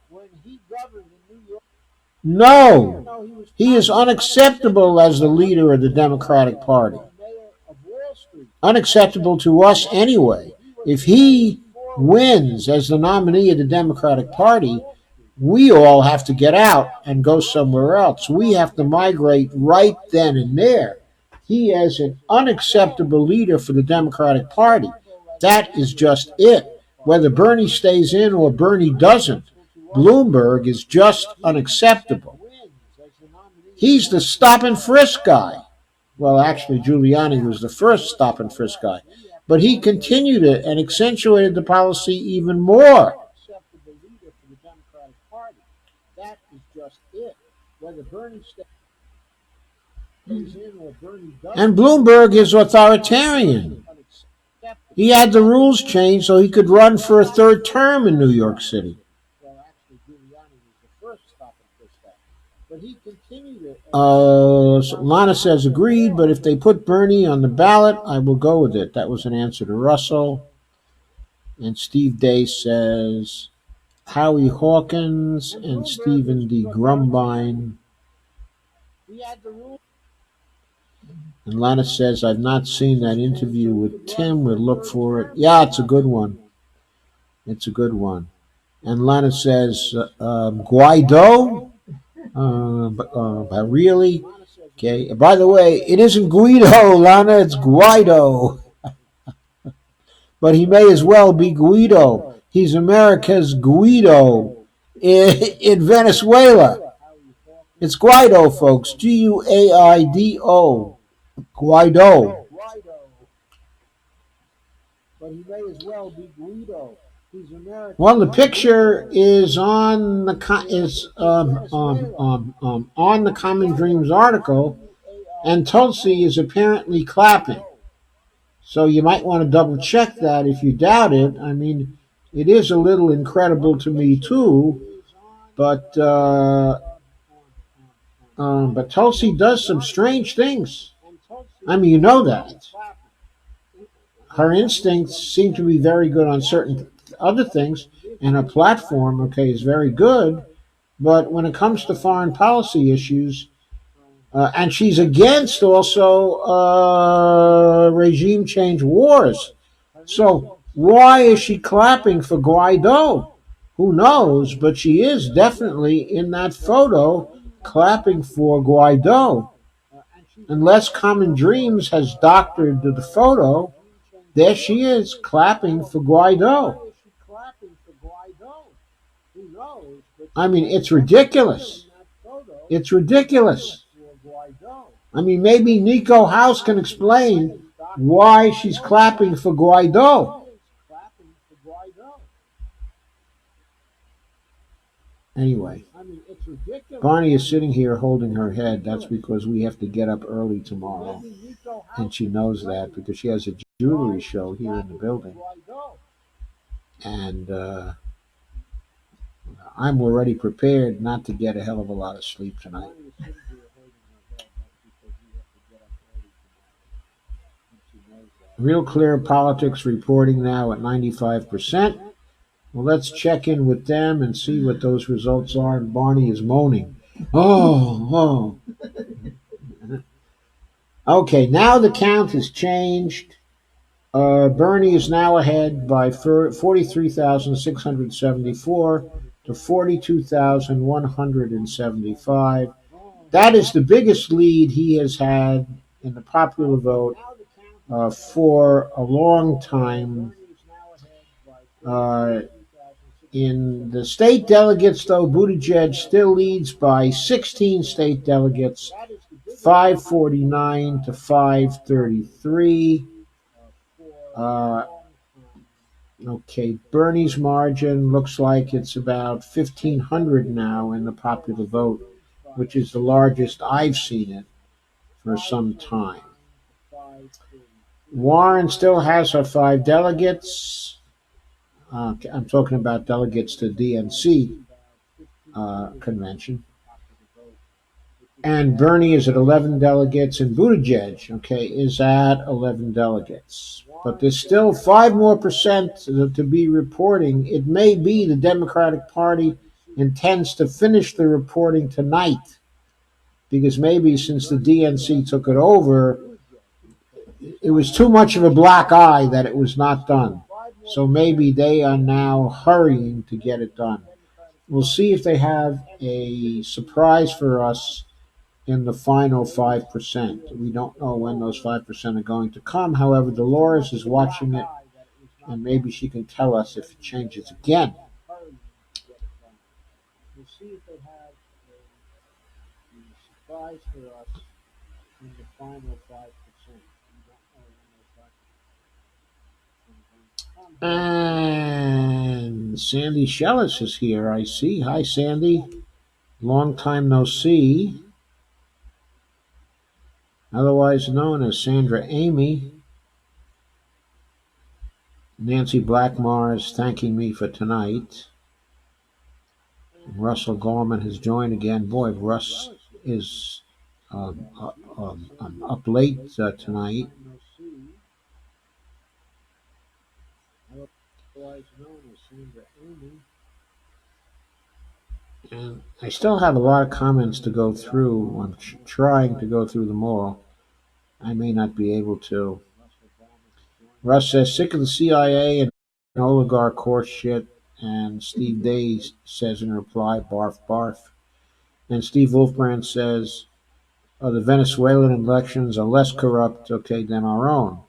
A: No, he is unacceptable as the leader of the Democratic Party. Unacceptable to us anyway. If he wins as the nominee of the Democratic Party, we all have to get out and go somewhere else. We have to migrate right then and there. He is an unacceptable leader for the Democratic Party. That is just it. Whether Bernie stays in or Bernie doesn't, Bloomberg is just unacceptable. He's the stop and frisk guy. Well, actually, Giuliani was the first stop and frisk guy. But he continued it and accentuated the policy even more. That is just it. Whether Bernie stays in or Bernie doesn't. And Bloomberg is authoritarian. He had the rules changed so he could run for a third term in New York City. Lana says, agreed, but if they put Bernie on the ballot, I will go with it. That was an answer to Russell. And Steve Day says, Howie Hawkins and Stephen D. Grumbine. And Lana says, I've not seen that interview with Tim. We'll look for it. Yeah, it's a good one. It's a good one. And Lana says, Guaido? Really? Okay. By the way, it isn't Guido, Lana. It's Guaido. But he may as well be Guido. He's America's Guido in Venezuela. It's Guaido, folks. Guaido. Guaido. But he may as well be Guido. Well, the picture is on the on the Common Dreams article, and Tulsi is apparently clapping. So you might want to double check that if you doubt it. I mean, it is a little incredible to me too, but Tulsi does some strange things. I mean, you know that. Her instincts seem to be very good on certain other things, and her platform, okay, is very good. But when it comes to foreign policy issues, and she's against also regime change wars. So why is she clapping for Guaido? Who knows? But she is definitely in that photo clapping for Guaido. Unless Common Dreams has doctored the photo, there she is clapping for Guaido. I mean, it's ridiculous. It's ridiculous. I mean, maybe Nico House can explain why she's clapping for Guaido. Anyway, Barney is sitting here holding her head. That's because we have to get up early tomorrow. And she knows that because she has a jewelry show here in the building. And I'm already prepared not to get a hell of a lot of sleep tonight. Real Clear Politics reporting now at 95%. Well, let's check in with them and see what those results are. And Barney is moaning. Oh, oh. Okay, now the count has changed. Bernie is now ahead by 43,674 to 42,175. That is the biggest lead he has had in the popular vote for a long time. In the state delegates, though, Buttigieg still leads by 16 state delegates, 549 to 533. Okay, Bernie's margin looks like it's about 1,500 now in the popular vote, which is the largest I've seen it for some time. Warren still has her 5 delegates. I'm talking about delegates to DNC convention. And Bernie is at 11 delegates, and Buttigieg, is at 11 delegates. But there's still 5 more percent to be reporting. It may be the Democratic Party intends to finish the reporting tonight, because maybe since the DNC took it over, it was too much of a black eye that it was not done. So maybe they are now hurrying to get it done. We'll see if they have a surprise for us in the final 5%. We don't know when those 5% are going to come. However, Dolores is watching it, and maybe she can tell us if it changes again. We'll see if they have a surprise for us in the final 5%. And Sandy Shellis is here, I see. Hi, Sandy. Long time no see. Otherwise known as Sandra Amy. Nancy Blackmar is thanking me for tonight. Russell Gorman has joined again. Boy, Russ is up late tonight. And I still have a lot of comments to go through. I'm trying to go through them all. I may not be able to. Russ says, sick of the CIA and oligarch horse shit. And Steve Day says in reply, barf, barf. And Steve Wolfbrand says, the Venezuelan elections are less corrupt, than our own.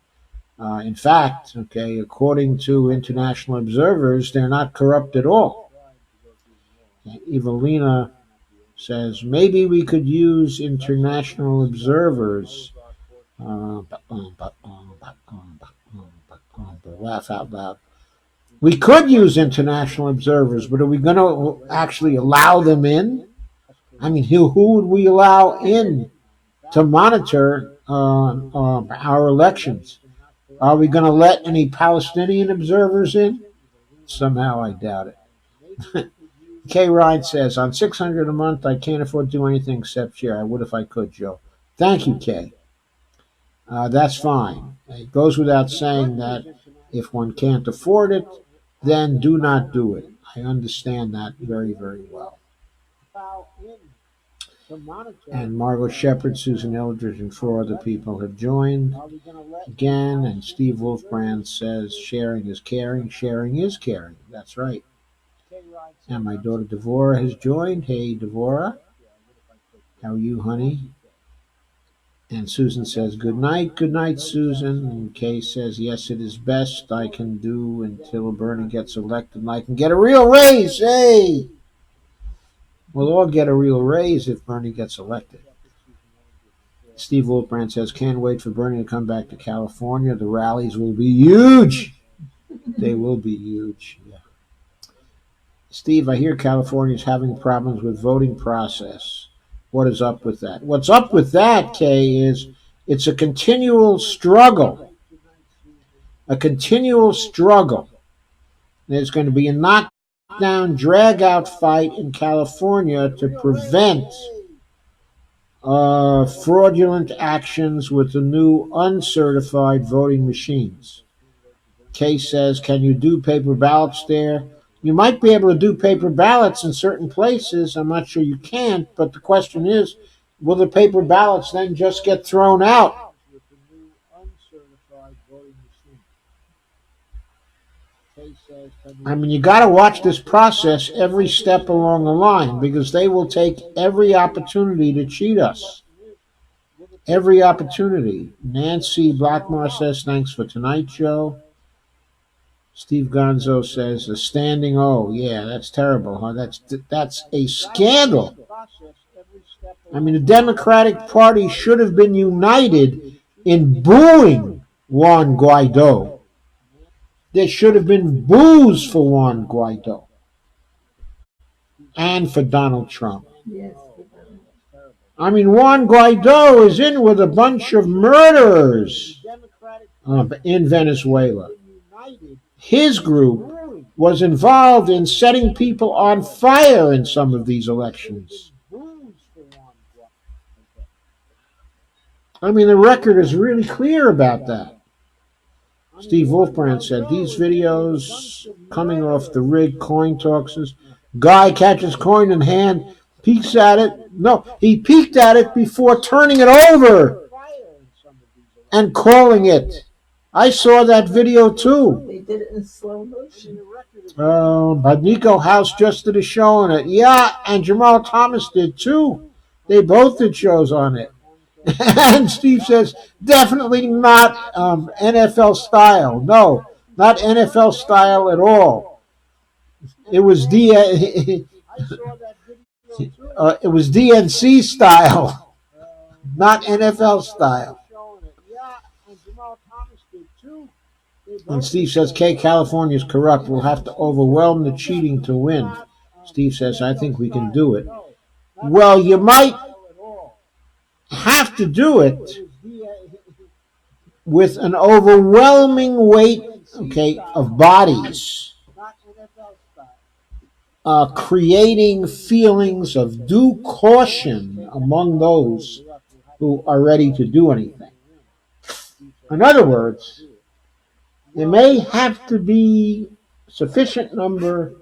A: In fact, according to international observers, they're not corrupt at all. Evelina says, maybe we could use international observers. Laugh out loud. We could use international observers, but are we going to actually allow them in? I mean, who would we allow in to monitor our elections? Are we going to let any Palestinian observers in? Somehow I doubt it. Kay Ryan says, on $600 a month, I can't afford to do anything except share. I would if I could, Joe. Thank you, Kay. That's fine. It goes without saying that if one can't afford it, then do not do it. I understand that very, very well. And Margot Shepard, Susan Eldridge, and 4 other people have joined again. And Steve Wolfbrand says, sharing is caring. Sharing is caring. That's right. And my daughter Devora has joined. Hey, Devora. How are you, honey? And Susan says, good night. Good night, Susan. And Kay says, yes, it is best I can do until Bernie gets elected and I can get a real raise. Hey! We'll all get a real raise if Bernie gets elected. Steve Wolfbrand says, can't wait for Bernie to come back to California. The rallies will be huge. They will be huge. Yeah. Steve, I hear California's having problems with voting process. What is up with that? What's up with that, Kay, is it's a continual struggle. A continual struggle. There's going to be a knockdown, drag-out fight in California to prevent fraudulent actions with the new uncertified voting machines. Kay says, can you do paper ballots there? You might be able to do paper ballots in certain places. I'm not sure you can't, but the question is, will the paper ballots then just get thrown out? I mean, you got to watch this process every step along the line because they will take every opportunity to cheat us. Every opportunity. Nancy Blackmore says, thanks for tonight, Joe. Steve Gonzo says, a standing O. Yeah, that's terrible, huh? That's a scandal. I mean, the Democratic Party should have been united in booing Juan Guaido. There should have been boos for Juan Guaido and for Donald Trump.
B: Yes.
A: I mean, Juan Guaido is in with a bunch of murderers in Venezuela. His group was involved in setting people on fire in some of these elections. I mean, the record is really clear about that. Steve Wolfbrand said, these videos coming off the rig coin talks, guy catches coin in hand, peeks at it. No, he peeked at it before turning it over and calling it. I saw that video too.
B: They did it in slow motion.
A: But Nico House just did a show on it. Yeah, and Jamal Thomas did too. They both did shows on it. And Steve says, definitely not NFL style. No, not NFL style at all. It was it was DNC style, not NFL style. And Steve says, California is corrupt. We'll have to overwhelm the cheating to win. Steve says, I think we can do it. Well, you might have to do it with an overwhelming weight, of bodies, creating feelings of due caution among those who are ready to do anything. In other words, there may have to be sufficient number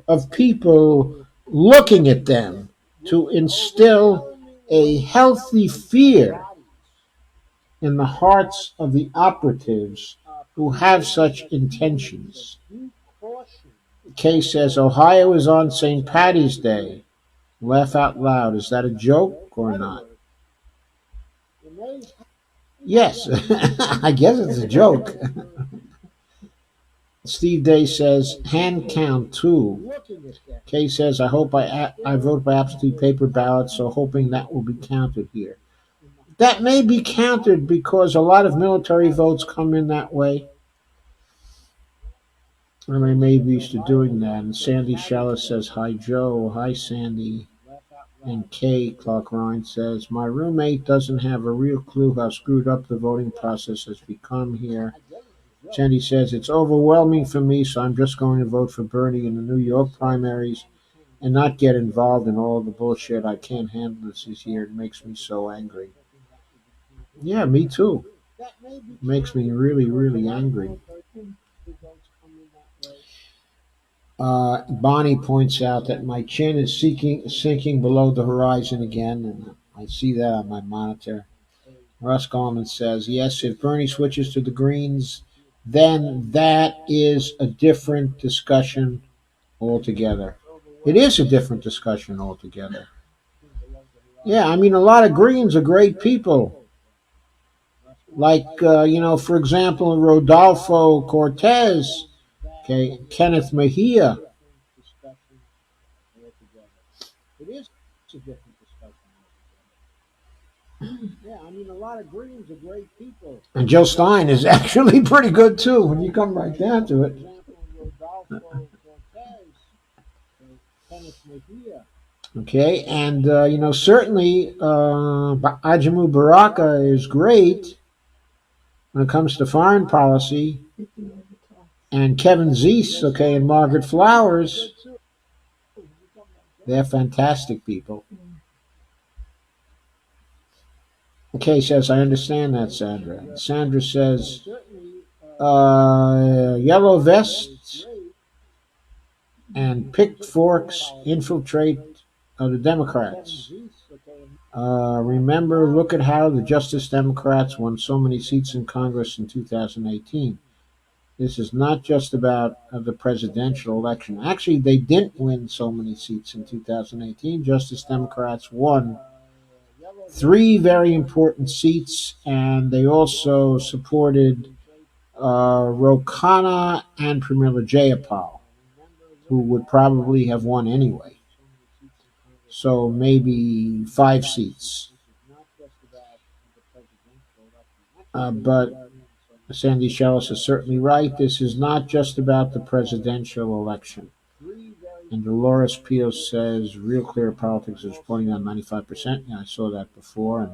A: of people looking at them to instill a healthy fear in the hearts of the operatives who have such intentions. Kay says, Ohio is on St. Patty's Day. Laugh out loud. Is that a joke or not? Yes, I guess it's a joke. Steve Day says, hand count too. Kay says, I hope I vote by absentee paper ballot, so hoping that will be counted here. That may be counted because a lot of military votes come in that way. And I may be used to doing that. And Sandy Shallis says, hi, Joe. Hi, Sandy. And Kay Clark Ryan says, my roommate doesn't have a real clue how screwed up the voting process has become here. Sandy says, it's overwhelming for me, so I'm just going to vote for Bernie in the New York primaries and not get involved in all the bullshit. I can't handle this year. It makes me so angry. Yeah, me too. It makes me really, really angry. Bonnie points out that my chin is sinking below the horizon again, and I see that on my monitor. Russ Gorman says, yes, if Bernie switches to the Greens, then that is a different discussion altogether. It is a different discussion altogether. Yeah, I mean, a lot of Greens are great people. Like, for example, Rodolfo Cortez, Kenneth Mejia. And Joe Stein is actually pretty good too when you come right down to it. Okay, and certainly Ajamu Baraka is great when it comes to foreign policy, and Kevin Zeese, okay, and Margaret Flowers, they're fantastic people. Okay, says, I understand that, Sandra. Sandra says, yellow vests and pitchforks infiltrate the Democrats. Remember, look at how the Justice Democrats won so many seats in Congress in 2018. This is not just about the presidential election. Actually, they didn't win so many seats in 2018. Justice Democrats won three very important seats, and they also supported Rokana and Pramila Jayapal, who would probably have won anyway. So maybe 5 seats. But Sandy Shellis is certainly right. This is not just about the presidential election. And Dolores Pio says, Real Clear Politics is reporting on 95%. Yeah, I saw that before and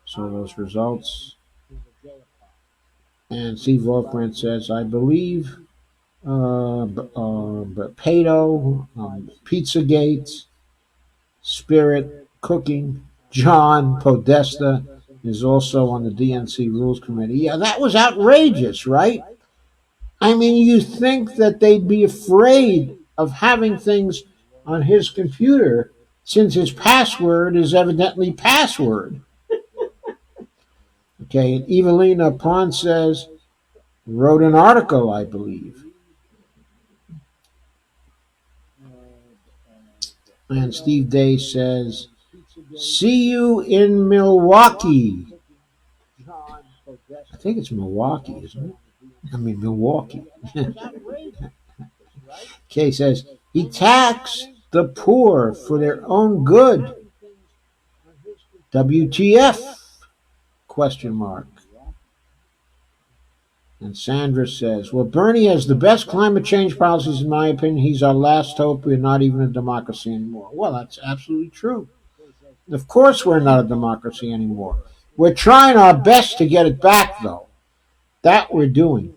A: saw those results. And Steve Wolfbrand says, I believe Pato, Pizzagate, Spirit, Cooking, John Podesta is also on the DNC Rules Committee. Yeah, that was outrageous, right? I mean, you think that they'd be afraid of having things on his computer since his password is evidently password. Okay, and Evelina Ponce wrote an article, I believe. And Steve Day says, see you in Milwaukee. I think it's Milwaukee, isn't it? I mean, Milwaukee. Kay says, he taxed the poor for their own good. WTF? Question mark. And Sandra says, well, Bernie has the best climate change policies, in my opinion. He's our last hope. We're not even a democracy anymore. Well, that's absolutely true. Of course we're not a democracy anymore. We're trying our best to get it back, though. That we're doing.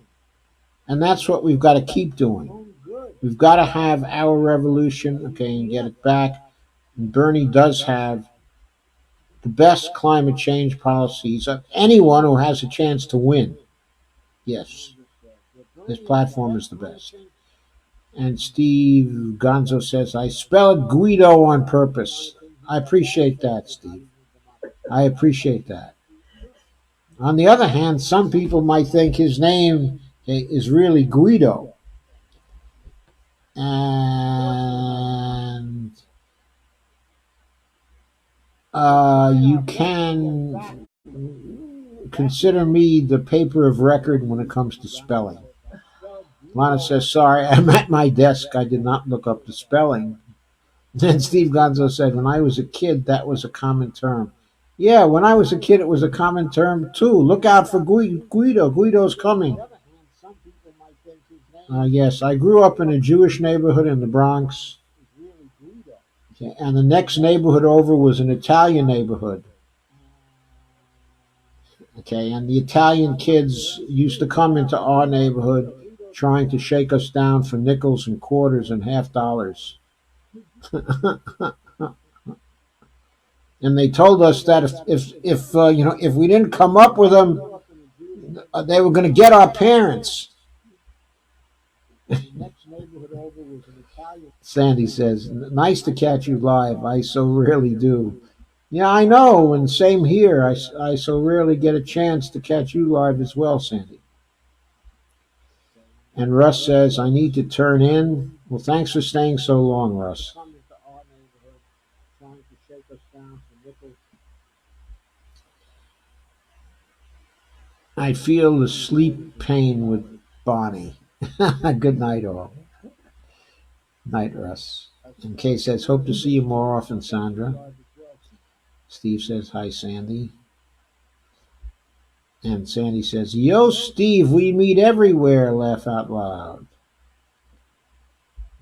A: And that's what we've got to keep doing. We've got to have our revolution, okay, and get it back. And Bernie does have the best climate change policies of anyone who has a chance to win. Yes. His platform is the best. And Steve Gonzo says, I spelled Guido on purpose. I appreciate that, Steve. I appreciate that. On the other hand, some people might think his name is really Guido. And you can consider me the paper of record when it comes to spelling. Lana says, sorry, I'm at my desk. I did not look up the spelling. Then Steve Gonzo said, when I was a kid, that was a common term. Yeah, when I was a kid, it was a common term, too. Look out for Guido. Guido's coming. Yes, I grew up in a Jewish neighborhood in the Bronx. Okay, and the next neighborhood over was an Italian neighborhood. Okay, and the Italian kids used to come into our neighborhood trying to shake us down for nickels and quarters and half dollars. And they told us that if we didn't come up with them, they were going to get our parents. Sandy says, nice to catch you live. I so rarely do. Yeah, I know, and same here. I so rarely get a chance to catch you live as well, Sandy. And Russ says, I need to turn in. Well, thanks for staying so long, Russ. I feel the sleep pain with Bonnie. Good night, all. Night, Russ. And Kay says, hope to see you more often, Sandra. Steve says, hi, Sandy. And Sandy says, yo, Steve, we meet everywhere, laugh out loud.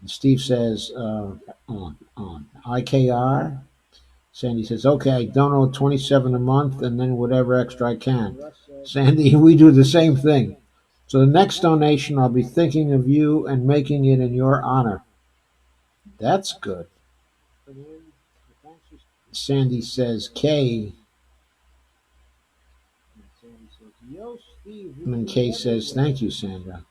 A: And Steve says, on IKR. Sandy says, okay, I don't know, 27 a month, and then whatever extra I can. Sandy, we do the same thing. So the next donation, I'll be thinking of you and making it in your honor. That's good. Sandy says, Kay. And then Kay says, thank you, Sandra.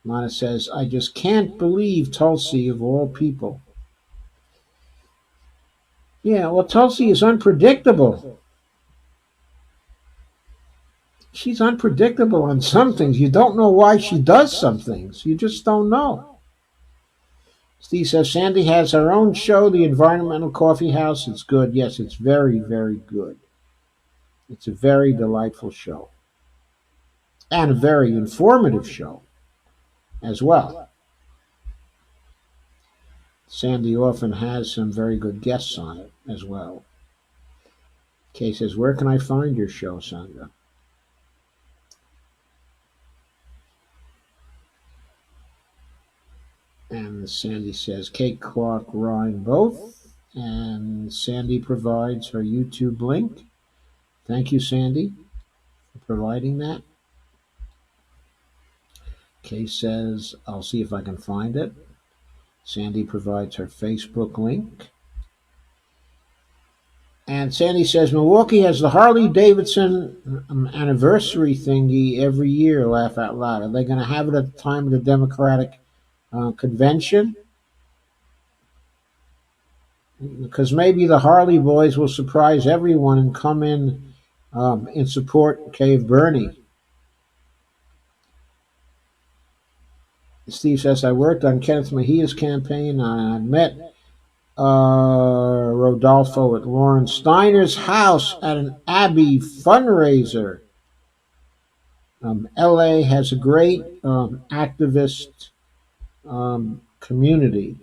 A: Lana says, I just can't believe Tulsi of all people. Yeah, well, Tulsi is unpredictable. She's unpredictable on some things. You don't know why she does some things. You just don't know. Steve says, Sandy has her own show, The Environmental Coffee House. It's good. Yes, it's very, very good. It's a very delightful show. And a very informative show as well. Sandy often has some very good guests on it as well. Kay says, where can I find your show, Sandra? And Sandy says, Kate, Clark, Ryan, both. And Sandy provides her YouTube link. Thank you, Sandy, for providing that. Kay says, I'll see if I can find it. Sandy provides her Facebook link. And Sandy says, Milwaukee has the Harley Davidson anniversary thingy every year, laugh out loud. Are they going to have it at the time of the Democratic convention? Because maybe the Harley boys will surprise everyone and come in support Cave Bernie. Steve says, I worked on Kenneth Mejia's campaign. I met Rodolfo at Lauren Steiner's house at an Abbey fundraiser. LA has a great activist community.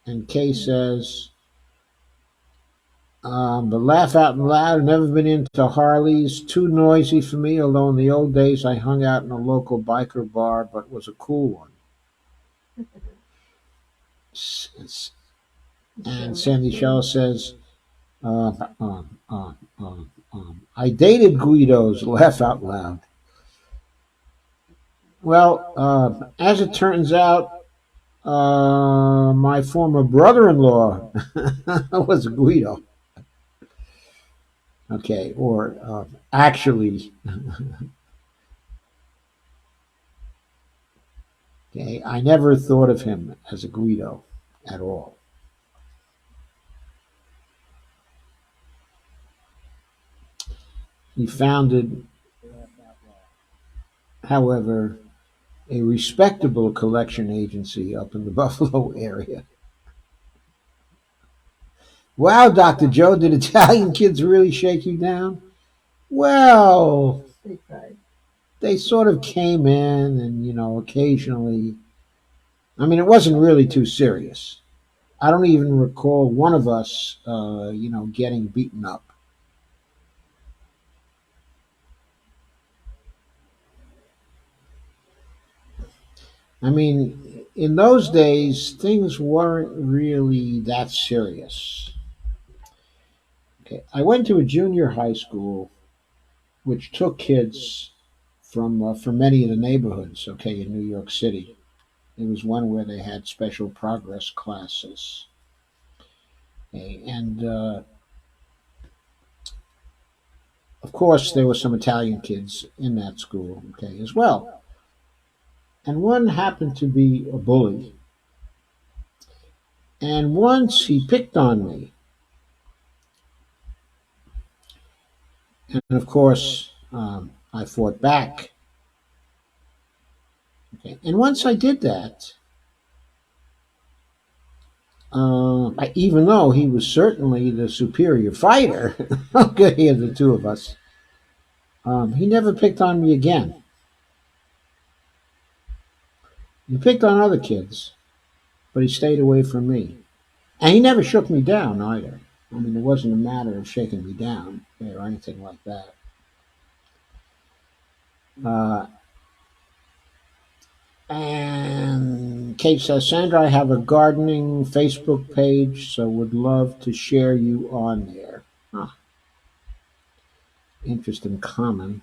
A: And Kay says, but laugh out loud, never been into Harleys, too noisy for me, although in the old days I hung out in a local biker bar, but was a cool one. And Sandy Shaw says, I dated Guidos, laugh out loud. Well, as it turns out, my former brother-in-law was a Guido. Okay, or actually, okay, I never thought of him as a Guido at all. He founded, however, a respectable collection agency up in the Buffalo area. Wow, Dr. Joe, did Italian kids really shake you down? Well,
B: They cried.
A: they sort of came in and, occasionally. I mean, it wasn't really too serious. I don't even recall one of us, getting beaten up. I mean, in those days, things weren't really that serious. Okay, I went to a junior high school which took kids from many of the neighborhoods, okay, in New York City. It was one where they had special progress classes. Okay, and of course, there were some Italian kids in that school, okay, as well. And one happened to be a bully. And once he picked on me. And of course, I fought back. Okay. And once I did that, even though he was certainly the superior fighter, okay, of the two of us, he never picked on me again. He picked on other kids, but he stayed away from me. And he never shook me down either. I mean, it wasn't a matter of shaking me down or anything like that. Uh, and Kate says, Sandra, I have a gardening Facebook page, so would love to share you on there. Ah, interest in common.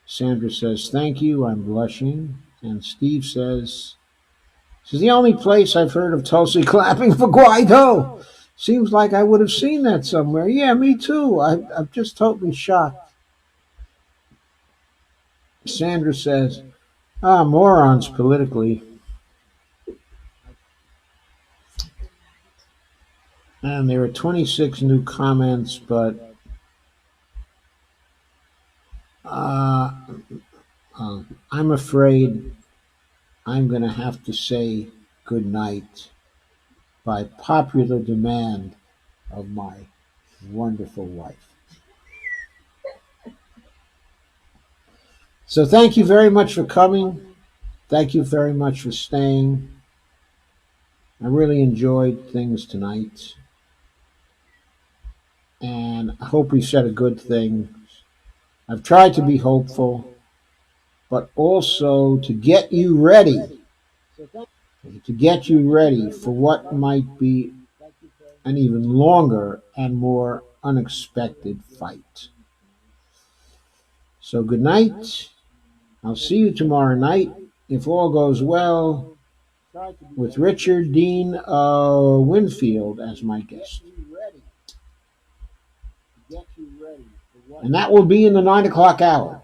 A: Sandra says, thank you, I'm blushing. And Steve says, this is the only place I've heard of Tulsi clapping for Guaido. Seems like I would have seen that somewhere. Yeah, me too. I'm just totally shocked. Sandra says, morons politically. And there are 26 new comments, but uh, I'm afraid I'm going to have to say good night by popular demand of my wonderful wife. So thank you very much for coming. Thank you very much for staying. I really enjoyed things tonight. And I hope we said a good thing. I've tried to be hopeful, but also to get you ready, for what might be an even longer and more unexpected fight. So good night. I'll see you tomorrow night, if all goes well, with Richard Dean Winfield as my guest. And that will be in the 9 o'clock hour.